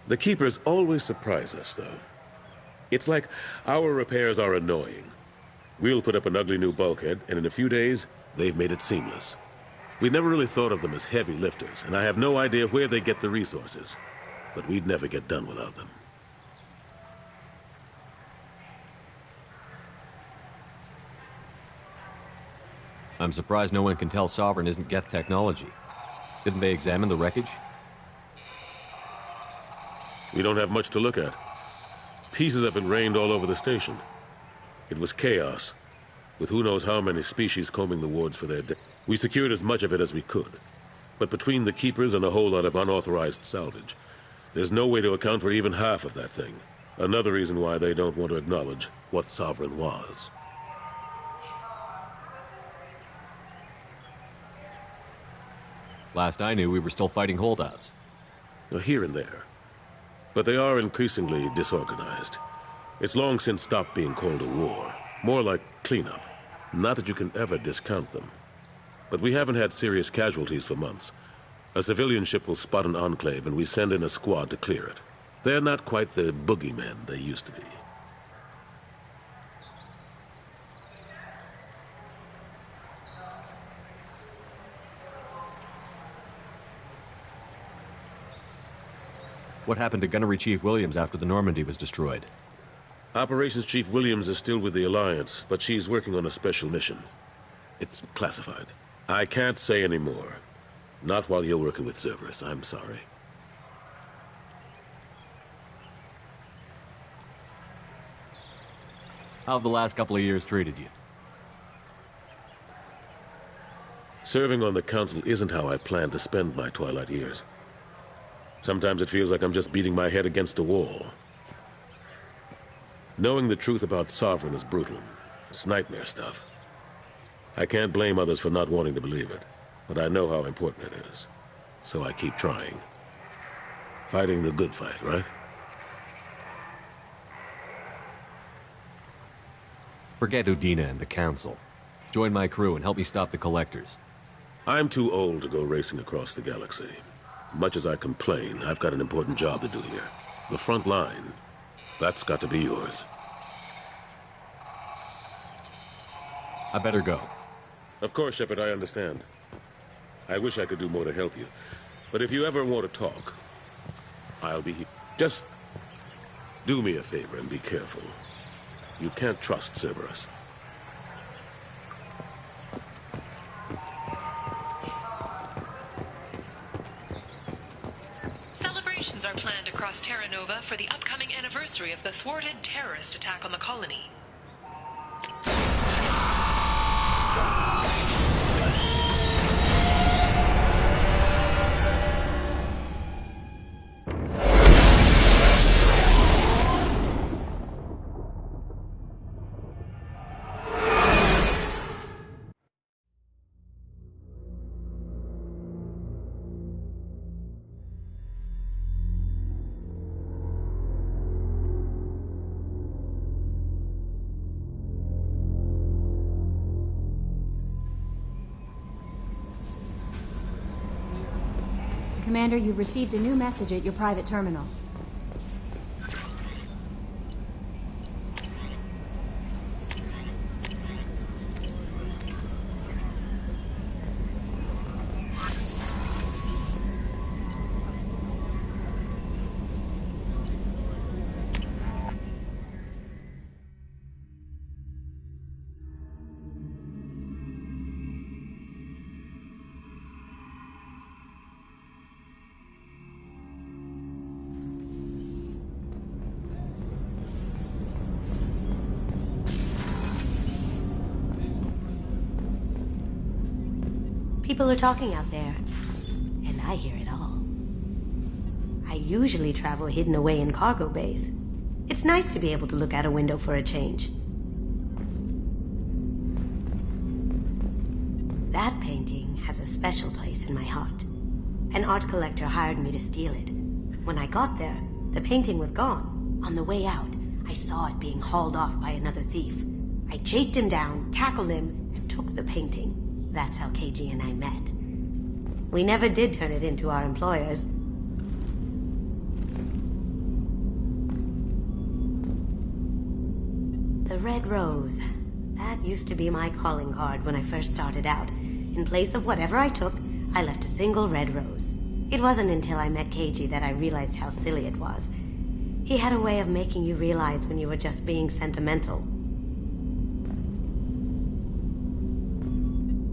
The Keepers always surprise us, though. It's like our repairs are annoying. We'll put up an ugly new bulkhead, and in a few days, they've made it seamless. We never really thought of them as heavy lifters, and I have no idea where they get the resources. But we'd never get done without them. I'm surprised no one can tell Sovereign isn't Geth technology. Didn't they examine the wreckage? We don't have much to look at. Pieces of it rained all over the station. It was chaos, with who knows how many species combing the wards for their death. We secured as much of it as we could. But between the Keepers and a whole lot of unauthorized salvage, there's no way to account for even half of that thing. Another reason why they don't want to acknowledge what Sovereign was. Last I knew, we were still fighting holdouts. Here and there. But they are increasingly disorganized. It's long since stopped being called a war. More like cleanup. Not that you can ever discount them. But we haven't had serious casualties for months. A civilian ship will spot an enclave and we send in a squad to clear it. They're not quite the boogeymen they used to be. What happened to Gunnery Chief Williams after the Normandy was destroyed? Operations Chief Williams is still with the Alliance, but she's working on a special mission. It's classified. I can't say any more. Not while you're working with Cerberus, I'm sorry. How have the last couple of years treated you? Serving on the Council isn't how I plan to spend my twilight years. Sometimes it feels like I'm just beating my head against a wall. Knowing the truth about Sovereign is brutal. It's nightmare stuff. I can't blame others for not wanting to believe it, but I know how important it is. So I keep trying. Fighting the good fight, right? Forget Udine and the Council. Join my crew and help me stop the Collectors. I'm too old to go racing across the galaxy. Much as I complain, I've got an important job to do here. The front line. That's got to be yours. I better go. Of course, Shepard, I understand. I wish I could do more to help you. But if you ever want to talk, I'll be here. Just do me a favor and be careful. You can't trust Cerberus. Celebrations are planned across Terra Nova for the upcoming anniversary of the thwarted terrorist attack on the colony. Commander, you've received a new message at your private terminal. People are talking out there, and I hear it all. I usually travel hidden away in cargo bays. It's nice to be able to look out a window for a change. That painting has a special place in my heart. An art collector hired me to steal it. When I got there, the painting was gone. On the way out, I saw it being hauled off by another thief. I chased him down, tackled him, and took the painting. That's how KG and I met. We never did turn it into our employers. The Red Rose. That used to be my calling card when I first started out. In place of whatever I took, I left a single red rose. It wasn't until I met KG that I realized how silly it was. He had a way of making you realize when you were just being sentimental.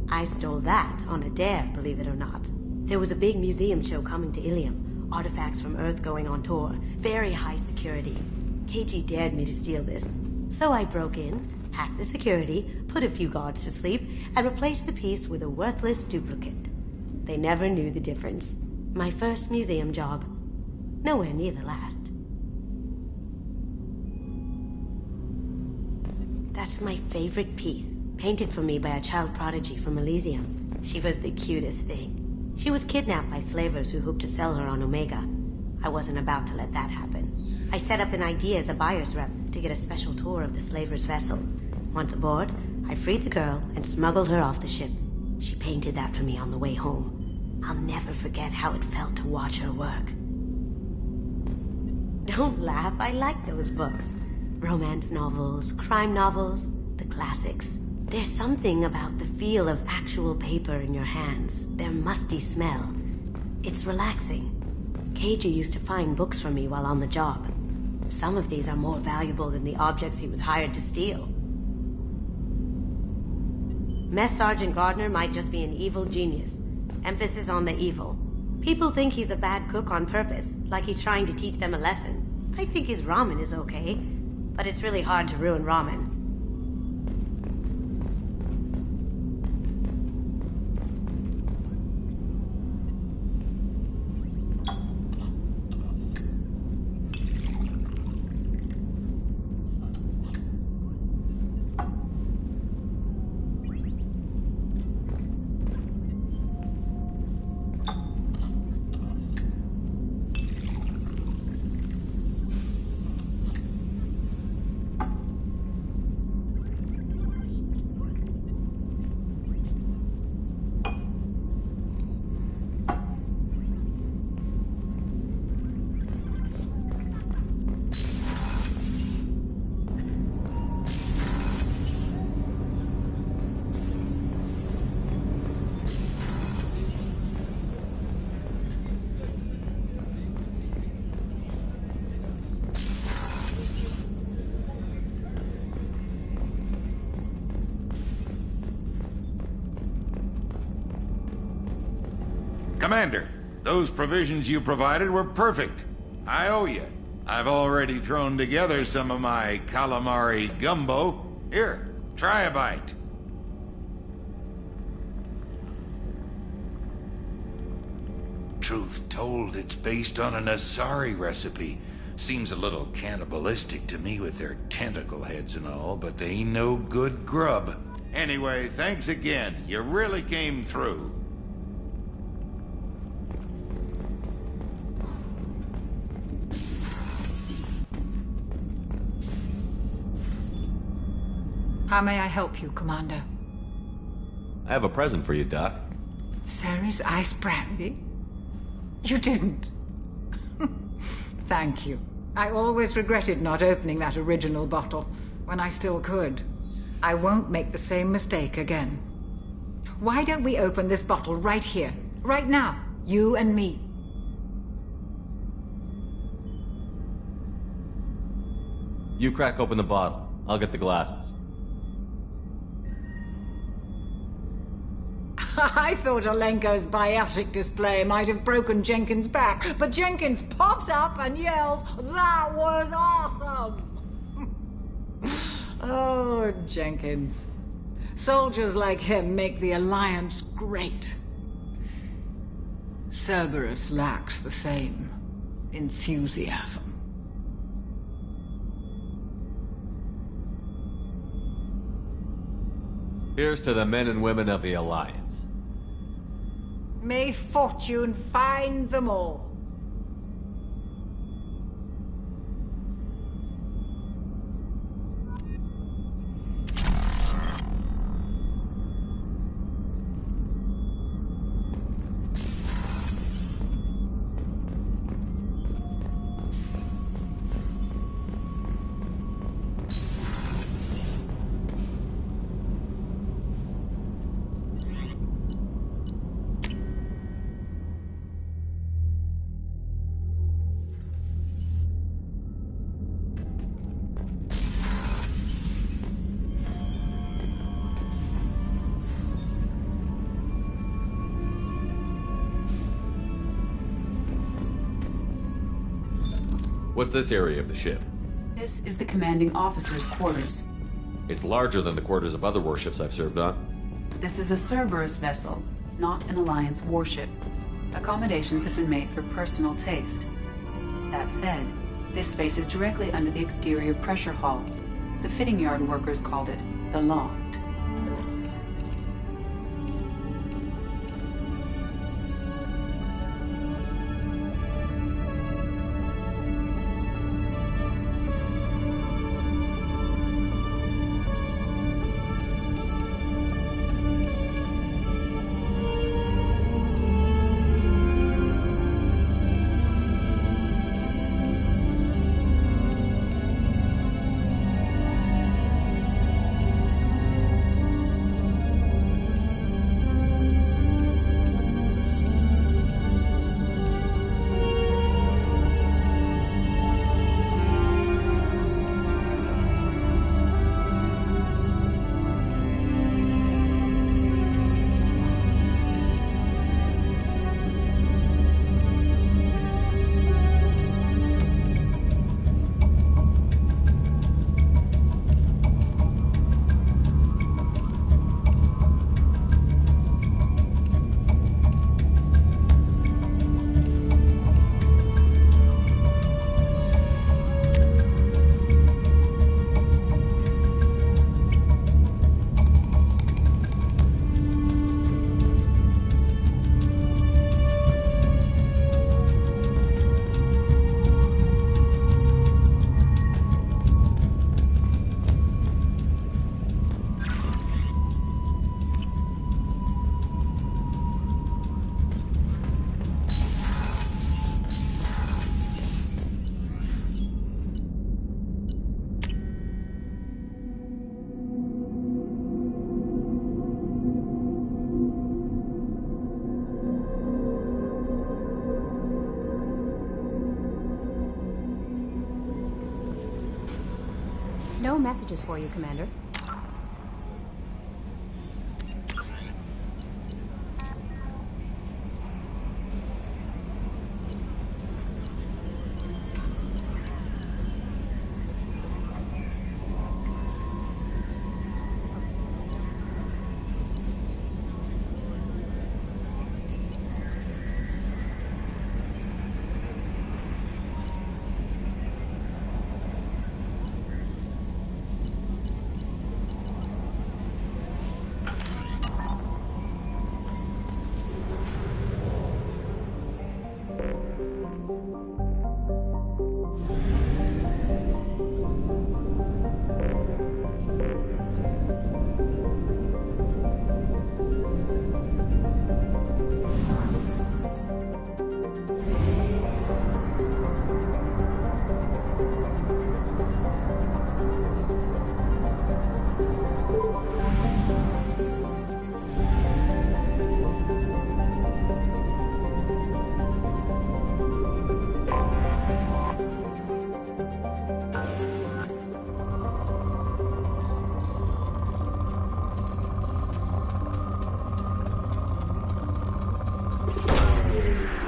I stole that on a dare, believe it or not. There was a big museum show coming to Ilium. Artifacts from Earth going on tour. Very high security. KG dared me to steal this. So I broke in, hacked the security, put a few guards to sleep, and replaced the piece with a worthless duplicate. They never knew the difference. My first museum job. Nowhere near the last. That's my favorite piece, painted for me by a child prodigy from Elysium. She was the cutest thing. She was kidnapped by slavers who hoped to sell her on Omega. I wasn't about to let that happen. I set up an idea as a buyer's rep to get a special tour of the slaver's vessel. Once aboard, I freed the girl and smuggled her off the ship. She painted that for me on the way home. I'll never forget how it felt to watch her work. Don't laugh, I like those books. Romance novels, crime novels, the classics. There's something about the feel of actual paper in your hands, their musty smell. It's relaxing. KG used to find books for me while on the job. Some of these are more valuable than the objects he was hired to steal. Mess Sergeant Gardner might just be an evil genius. Emphasis on the evil. People think he's a bad cook on purpose, like he's trying to teach them a lesson. I think his ramen is okay, but it's really hard to ruin ramen. Commander, those provisions you provided were perfect. I owe you. I've already thrown together some of my calamari gumbo. Here, try a bite. Truth told, it's based on an Asari recipe. Seems a little cannibalistic to me with their tentacle heads and all, but they ain't no good grub. Anyway, thanks again. You really came through. How may I help you, Commander? I have a present for you, Doc. Ceres ice brandy? You didn't. Thank you. I always regretted not opening that original bottle when I still could. I won't make the same mistake again. Why don't we open this bottle right here, right now, you and me? You crack open the bottle. I'll get the glasses. I thought Alenko's biotic display might have broken Jenkins' back, but Jenkins pops up and yells, "That was awesome!" Oh, Jenkins. Soldiers like him make the Alliance great. Cerberus lacks the same enthusiasm. Here's to the men and women of the Alliance. May fortune find them all. What's this area of the ship? This is the commanding officer's quarters. It's larger than the quarters of other warships I've served on. This is a Cerberus vessel, not an Alliance warship. Accommodations have been made for personal taste. That said, this space is directly under the exterior pressure hull. The fitting yard workers called it the loft. No messages for you, Commander.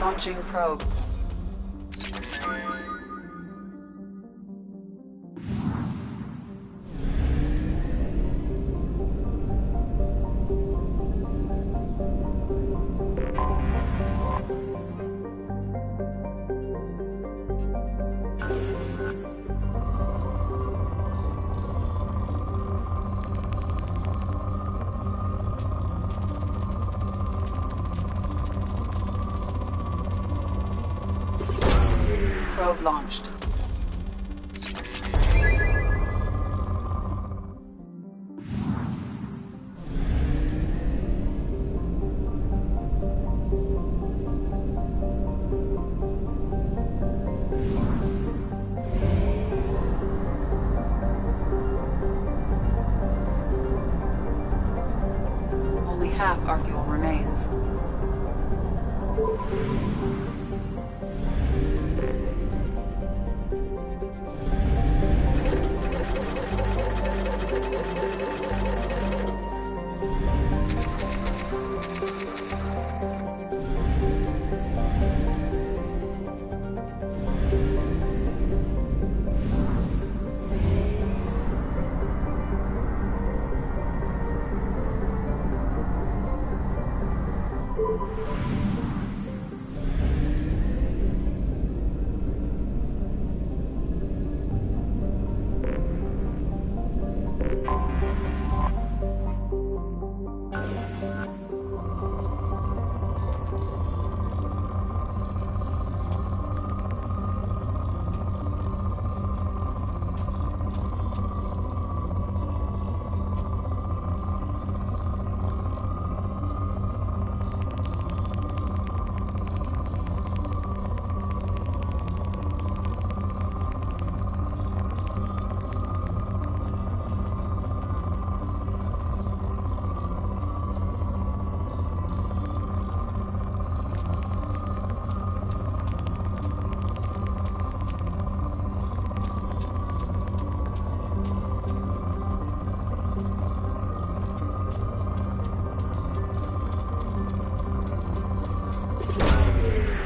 Launching probe. Probe launched. Only half our fuel remains.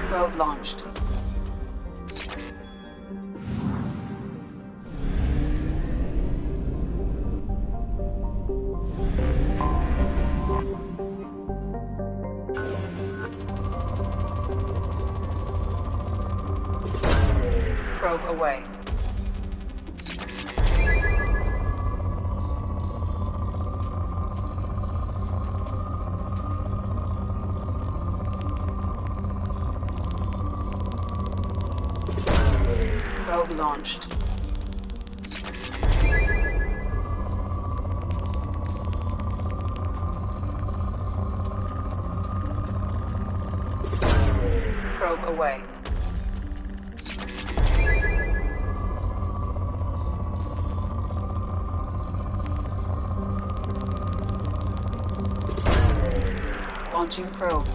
Probe launched. Probe away. Probe launched. Probe away. Launching probe.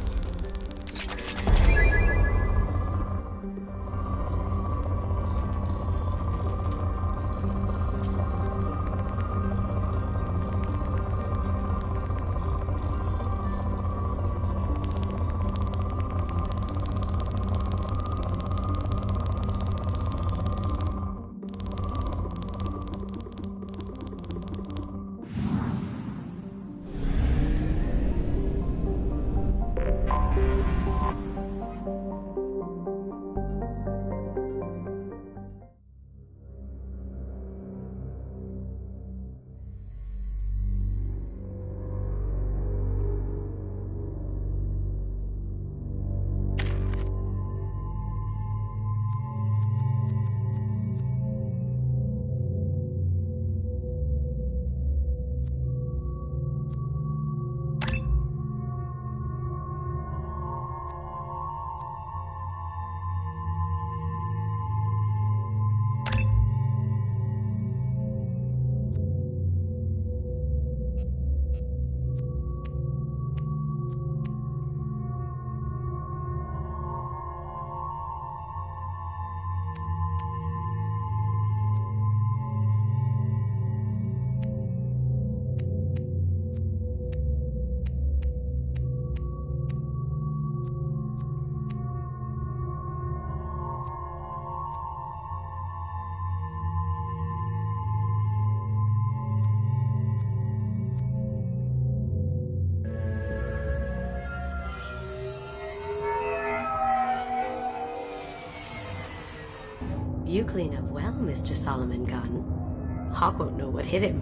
You clean up well, Mr. Solomon Gunn. Hawk won't know what hit him.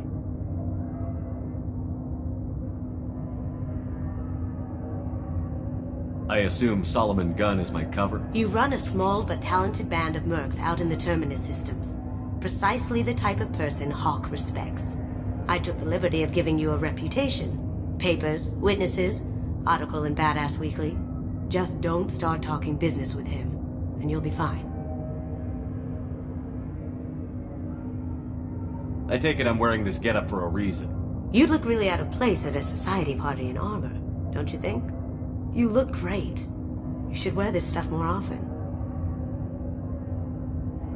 I assume Solomon Gunn is my cover? You run a small but talented band of mercs out in the Terminus systems. Precisely the type of person Hawk respects. I took the liberty of giving you a reputation. Papers, witnesses, article in Badass Weekly. Just don't start talking business with him, and you'll be fine. I take it I'm wearing this getup for a reason. You'd look really out of place at a society party in armor, don't you think? You look great. You should wear this stuff more often.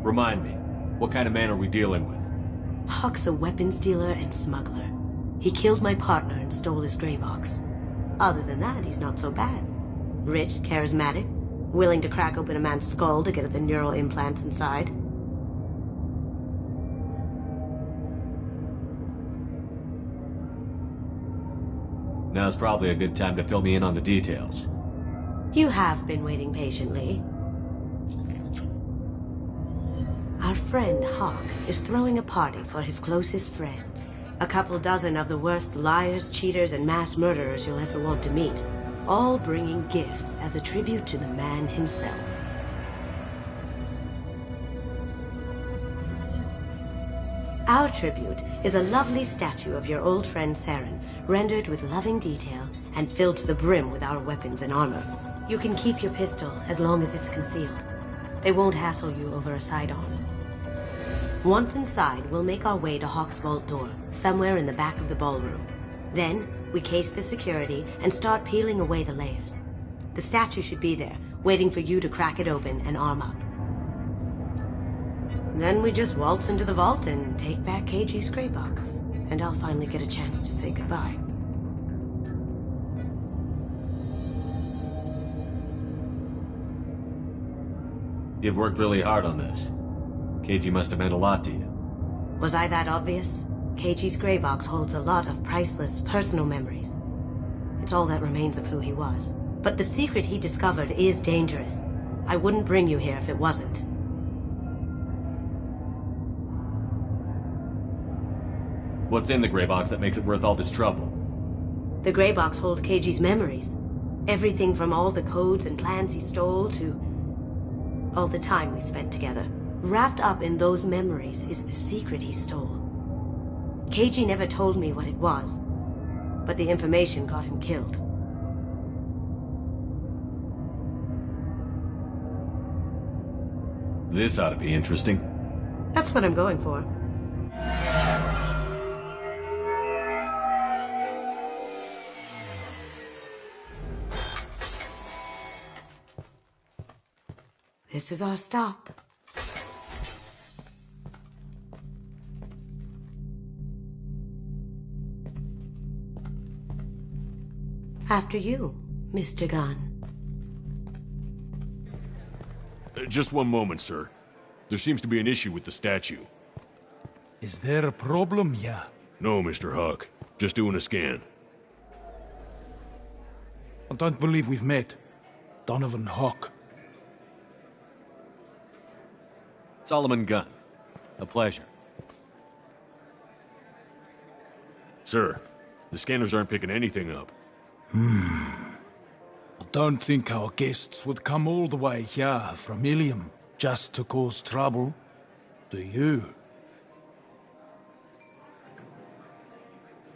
Remind me, what kind of man are we dealing with? Hawk's a weapons dealer and smuggler. He killed my partner and stole his gray box. Other than that, he's not so bad. Rich, charismatic, willing to crack open a man's skull to get at the neural implants inside. Now's probably a good time to fill me in on the details. You have been waiting patiently. Our friend Hawk is throwing a party for his closest friends. A couple dozen of the worst liars, cheaters, and mass murderers you'll ever want to meet. All bringing gifts as a tribute to the man himself. Our tribute is a lovely statue of your old friend Saren, rendered with loving detail and filled to the brim with our weapons and armor. You can keep your pistol as long as it's concealed. They won't hassle you over a sidearm. Once inside, we'll make our way to Hawk's vault door, somewhere in the back of the ballroom. Then, we case the security and start peeling away the layers. The statue should be there, waiting for you to crack it open and arm up. Then we just waltz into the vault and take back KG's gray box. And I'll finally get a chance to say goodbye. You've worked really hard on this. KG must have meant a lot to you. Was I that obvious? KG's gray box holds a lot of priceless personal memories. It's all that remains of who he was. But the secret he discovered is dangerous. I wouldn't bring you here if it wasn't. What's in the gray box that makes it worth all this trouble? The gray box holds KG's memories. Everything from all the codes and plans he stole to all the time we spent together. Wrapped up in those memories is the secret he stole. KG never told me what it was, but the information got him killed. This ought to be interesting. That's what I'm going for. This is our stop. After you, Mr. Gunn. Just one moment, sir. There seems to be an issue with the statue. Is there a problem here? No, Mr. Hawk. Just doing a scan. I don't believe we've met. Donovan Hawk. Solomon Gunn. A pleasure. Sir, the scanners aren't picking anything up. I don't think our guests would come all the way here from Ilium just to cause trouble. Do you?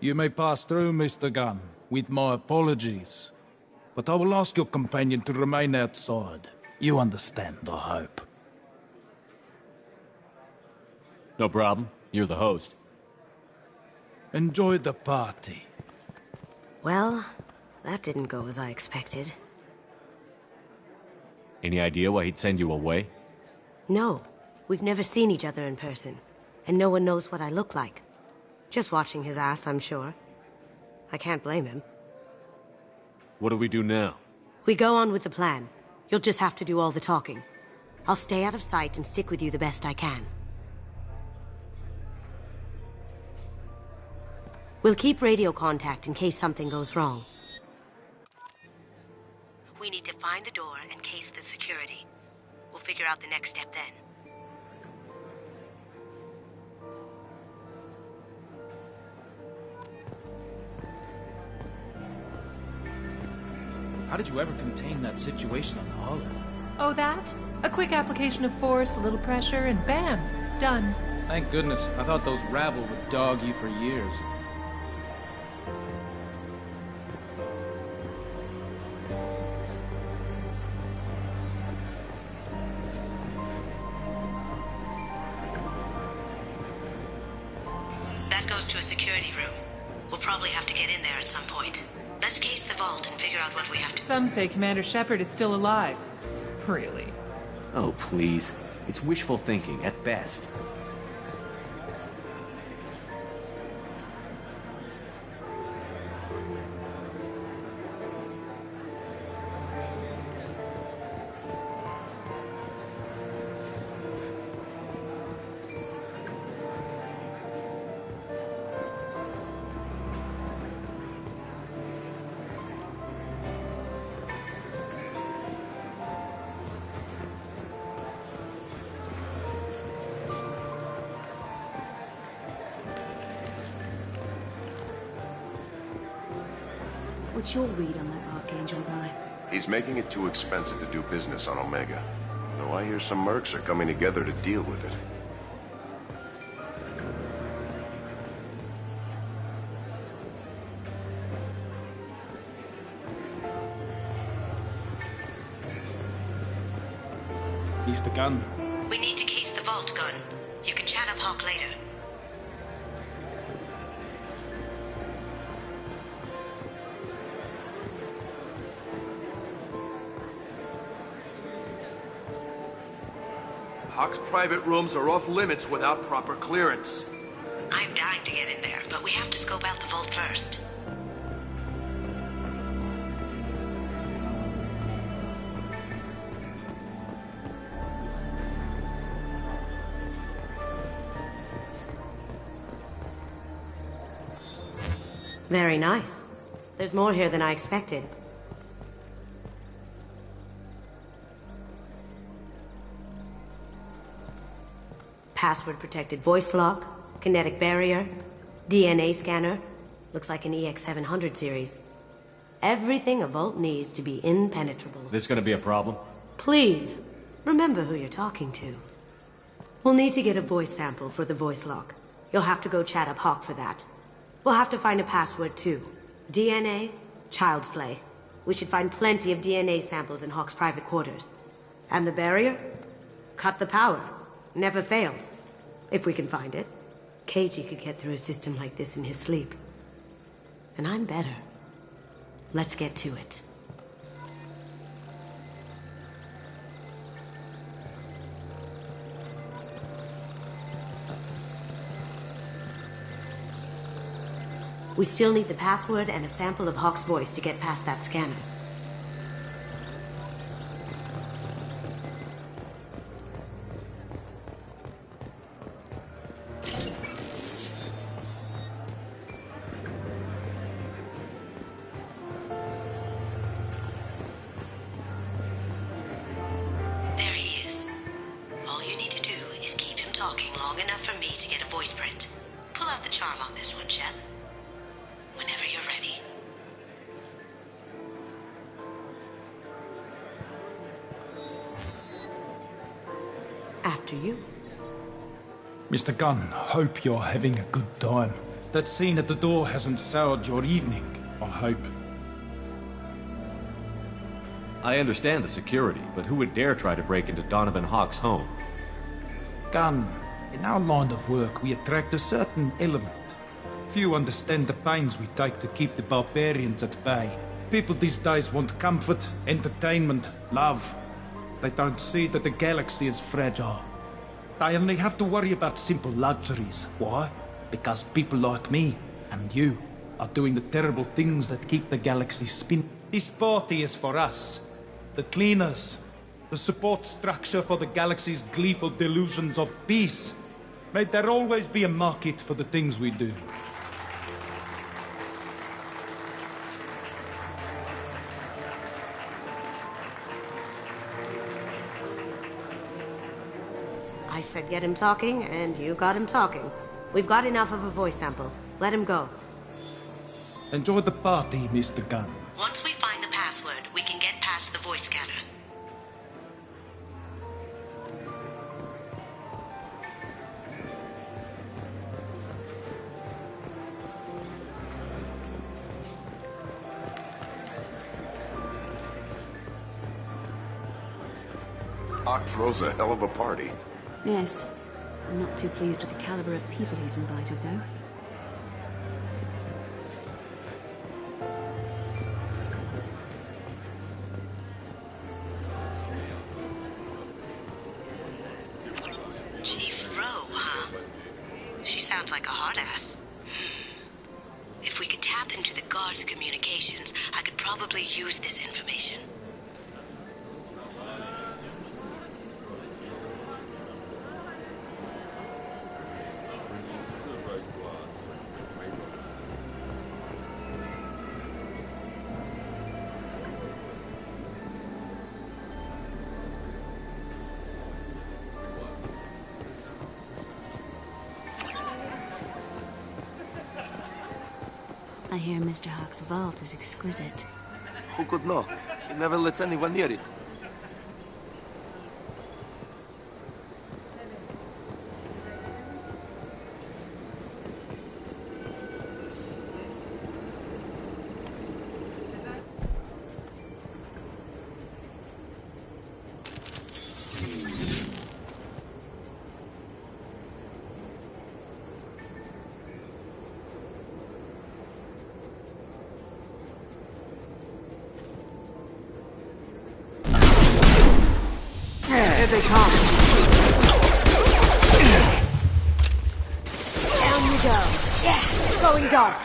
You may pass through, Mr. Gunn, with my apologies. But I will ask your companion to remain outside. You understand, I hope. No problem. You're the host. Enjoy the party. Well, that didn't go as I expected. Any idea why he'd send you away? No, we've never seen each other in person, and no one knows what I look like. Just watching his ass, I'm sure. I can't blame him. What do we do now? We go on with the plan. You'll just have to do all the talking. I'll stay out of sight and stick with you the best I can. We'll keep radio contact in case something goes wrong. We need to find the door and case the security. We'll figure out the next step then. How did you ever contain that situation on the Olive? Oh, that? A quick application of force, a little pressure, and bam! Done. Thank goodness. I thought those rabble would dog you for years. That goes to a security room. We'll probably have to get in there at some point. Let's case the vault and figure out what we have to... Some say Commander Shepard is still alive. Really? Oh, please. It's wishful thinking, at best. What's your read on that Archangel guy? He's making it too expensive to do business on Omega. Though I hear some mercs are coming together to deal with it. Mr. Gunn. We need to case the vault, Gunn. You can chat up Hawk later. Hawk's private rooms are off limits without proper clearance. I'm dying to get in there, but we have to scope out the vault first. Very nice. There's more here than I expected. Password-protected voice lock, kinetic barrier, DNA scanner. Looks like an EX700 series. Everything a vault needs to be impenetrable. This gonna be a problem? Please, remember who you're talking to. We'll need to get a voice sample for the voice lock. You'll have to go chat up Hawk for that. We'll have to find a password too. DNA, child's play. We should find plenty of DNA samples in Hawk's private quarters. And the barrier? Cut the power. Never fails. If we can find it. KG could get through a system like this in his sleep. And I'm better. Let's get to it. We still need the password and a sample of Hawk's voice to get past that scanner. There he is. All you need to do is keep him talking long enough for me to get a voice print. Pull out the charm on this one, Shep. Whenever you're ready. After you. Mr. Gunn, hope you're having a good time. That scene at the door hasn't soured your evening, I hope. I understand the security, but who would dare try to break into Donovan Hawk's home? Gunn, in our line of work, we attract a certain element. Few understand the pains we take to keep the barbarians at bay. People these days want comfort, entertainment, love. They don't see that the galaxy is fragile. They only have to worry about simple luxuries. Why? Because people like me and you are doing the terrible things that keep the galaxy spinning. This party is for us, the cleaners, the support structure for the galaxy's gleeful delusions of peace. May there always be a market for the things we do. I said get him talking, and you got him talking. We've got enough of a voice sample. Let him go. Enjoy the party, Mr. Gunn. Once we find the password, password, we can get past the voice scanner. Hawk throws a hell of a party. Yes. I'm not too pleased with the caliber of people he's invited, though. Chief Rowe, huh? She sounds like a hard ass. If we could tap into the guard's communications, I could probably use this information. I hear Mr. Hawk's vault is exquisite. Who could know? He never lets anyone near it. Here they come. Down you go. Yeah, going dark.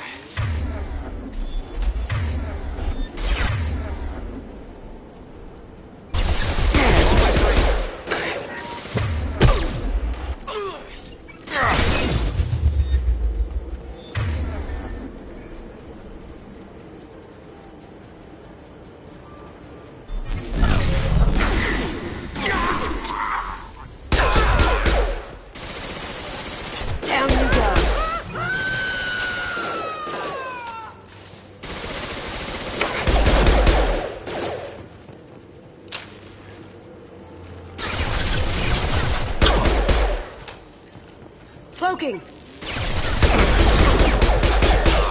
Cloaking!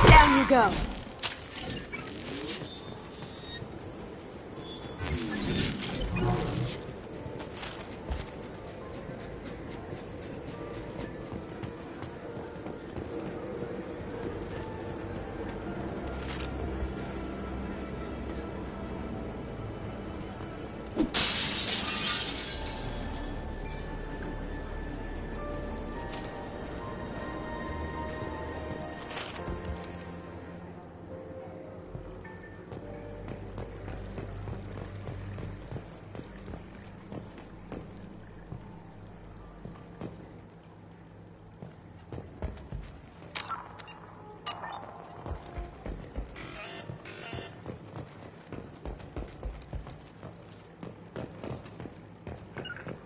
Down you go!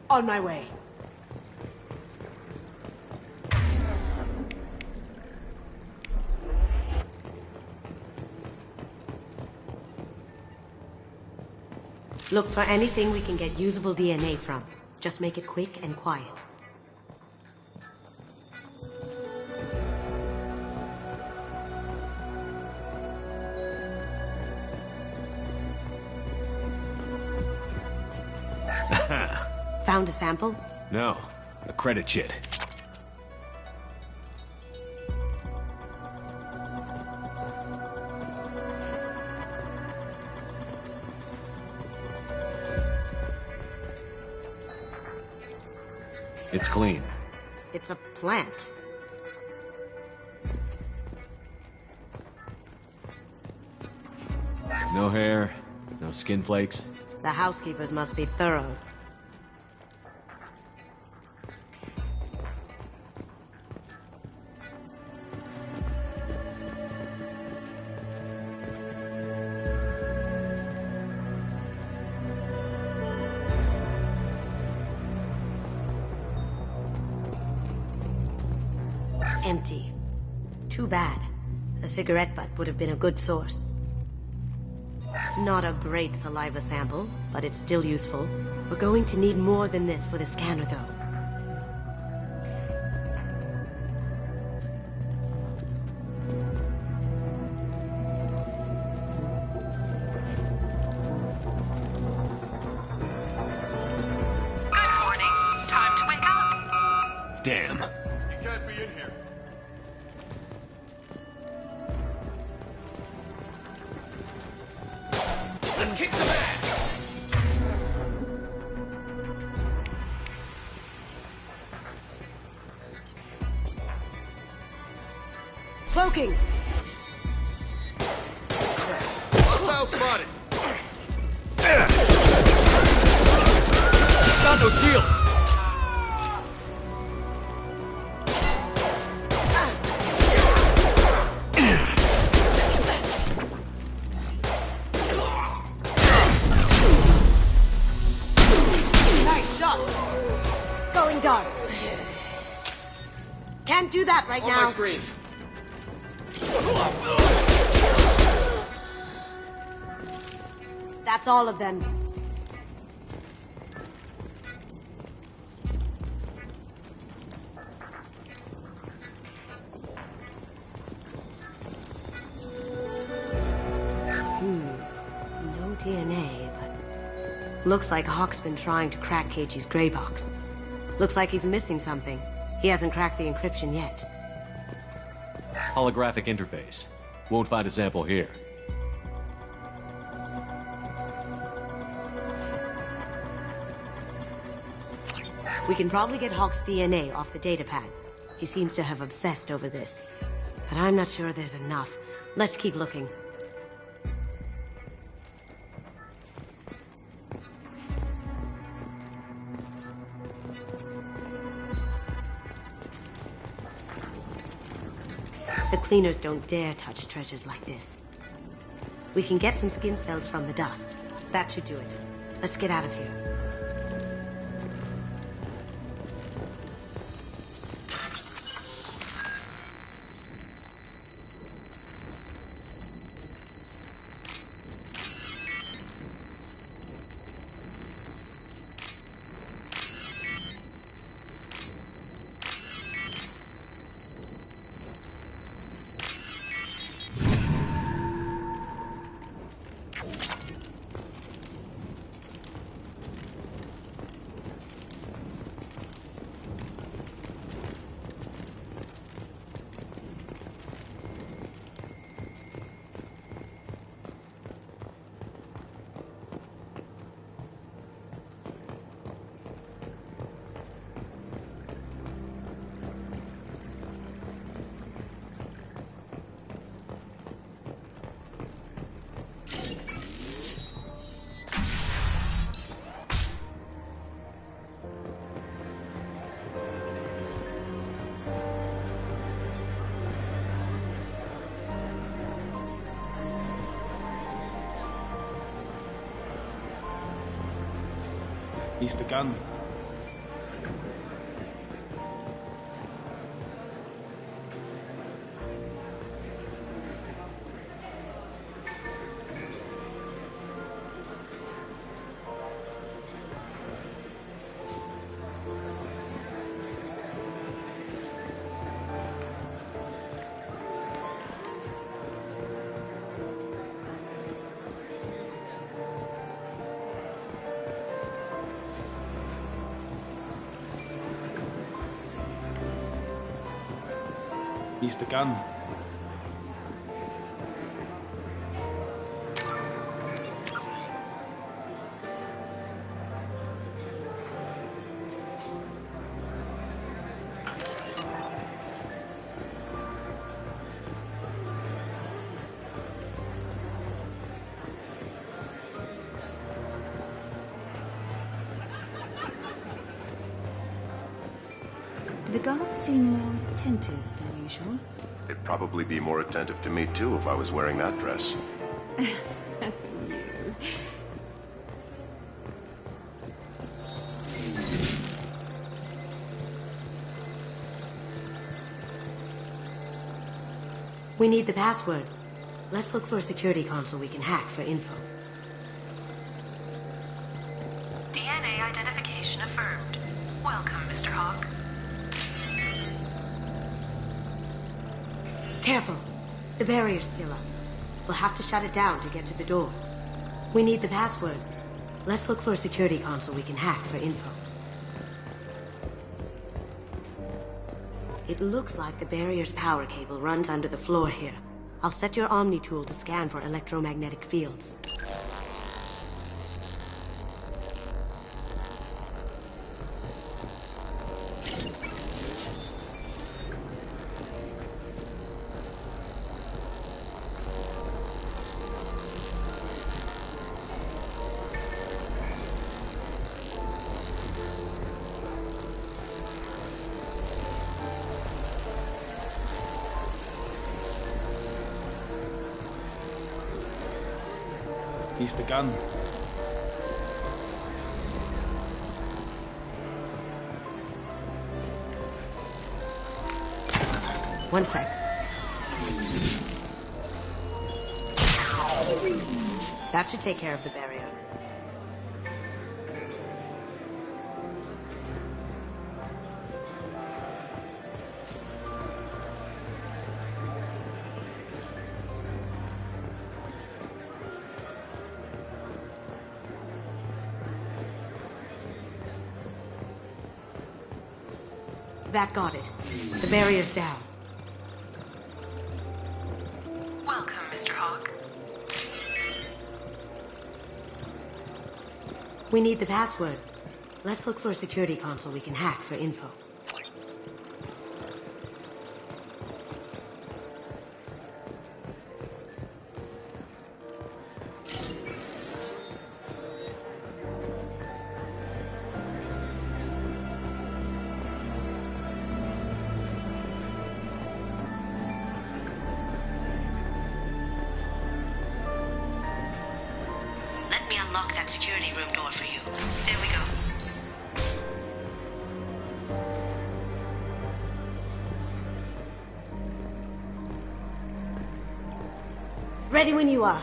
On my way. Look for anything we can get usable DNA from. Just make it quick and quiet. Found a sample? No, a credit chit. It's clean. It's a plant. No hair, no skin flakes. The housekeepers must be thorough. Empty. Too bad. A cigarette butt would have been a good source. Not a great saliva sample, but it's still useful. We're going to need more than this for the scanner, though. Good morning. Time to wake up. Damn. You can't be in here. Let's kick some ass! Cloaking! Hostile spotted! Got no shield! Nice shot! Going dark. Can't do that right On now. my screen. That's all of them. No DNA, but... Looks like Hawk's been trying to crack Keiji's gray box. Looks like he's missing something. He hasn't cracked the encryption yet. Holographic interface. Won't find a sample here. We can probably get Hawk's DNA off the datapad. He seems to have obsessed over this. But I'm not sure there's enough. Let's keep looking. The cleaners don't dare touch treasures like this. We can get some skin cells from the dust. That should do it. Let's get out of here. He's the gun. He's the gun. Do the guards seem more attentive than usual? They'd probably be more attentive to me too if I was wearing that dress. We need the password. Let's look for a security console we can hack for info. identification affirmed. Welcome, Mr. Hawk. Careful. The barrier's still up. We'll have to shut it down to get to the door. We need the password. Let's look for a security console we can hack for info. It looks like the barrier's power cable runs under the floor here. I'll set your Omni tool to scan for electromagnetic fields. He's the gun. One sec. That should take care of the barrier. That got it. The barrier's down. Welcome, Mr. Hawk. We need the password. Let's look for a security console we can hack for info. Let me unlock that security room door for you. There we go. Ready when you are.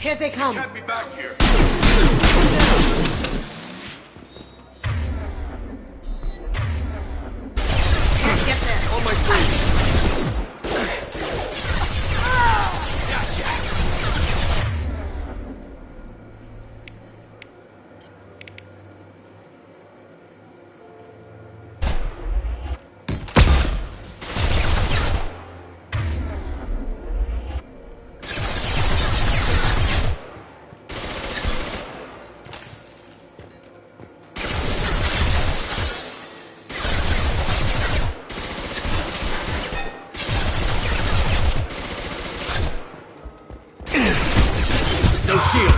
Here they come. Can't be back here. Can't get there. On my feet. Shields!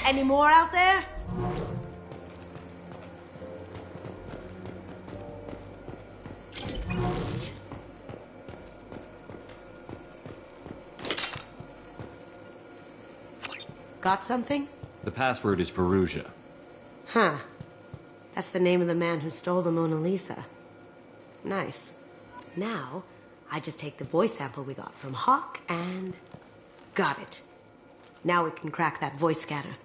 Any more out there? Got something? The password is Perugia. Huh. That's the name of the man who stole the Mona Lisa. Nice. Now, I just take the voice sample we got from Hawk and... got it. Now we can crack that voice scatter.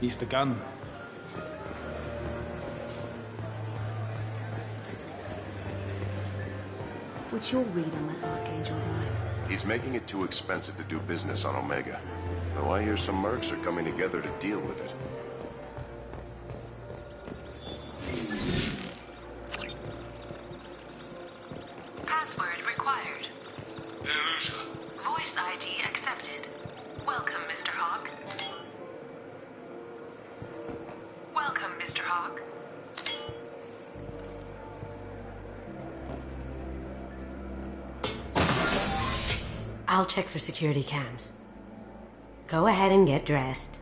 He's the gun. What's your read on that Archangel guy? He's making it too expensive to do business on Omega. Though I hear some mercs are coming together to deal with it. Password required. Voice ID accepted. Welcome, Mr. Hawk. Welcome, Mr. Hawk. I'll check for security cams. Go ahead and get dressed.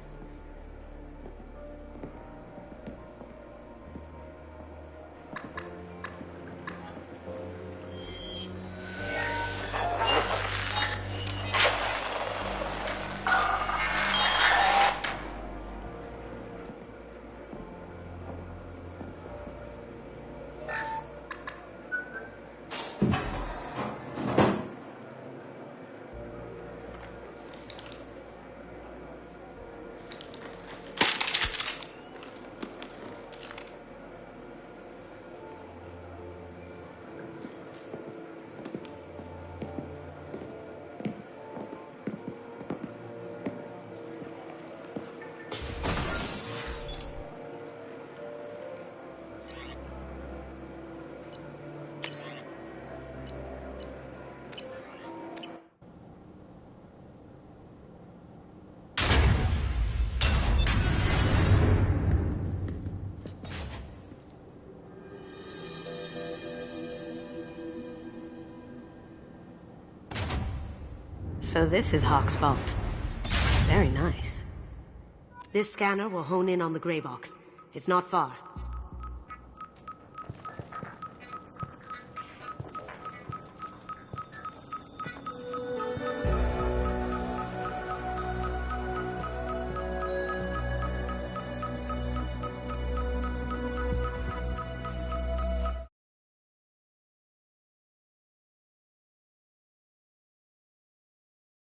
So this is Hawk's vault. Very nice. This scanner will hone in on the gray box. It's not far.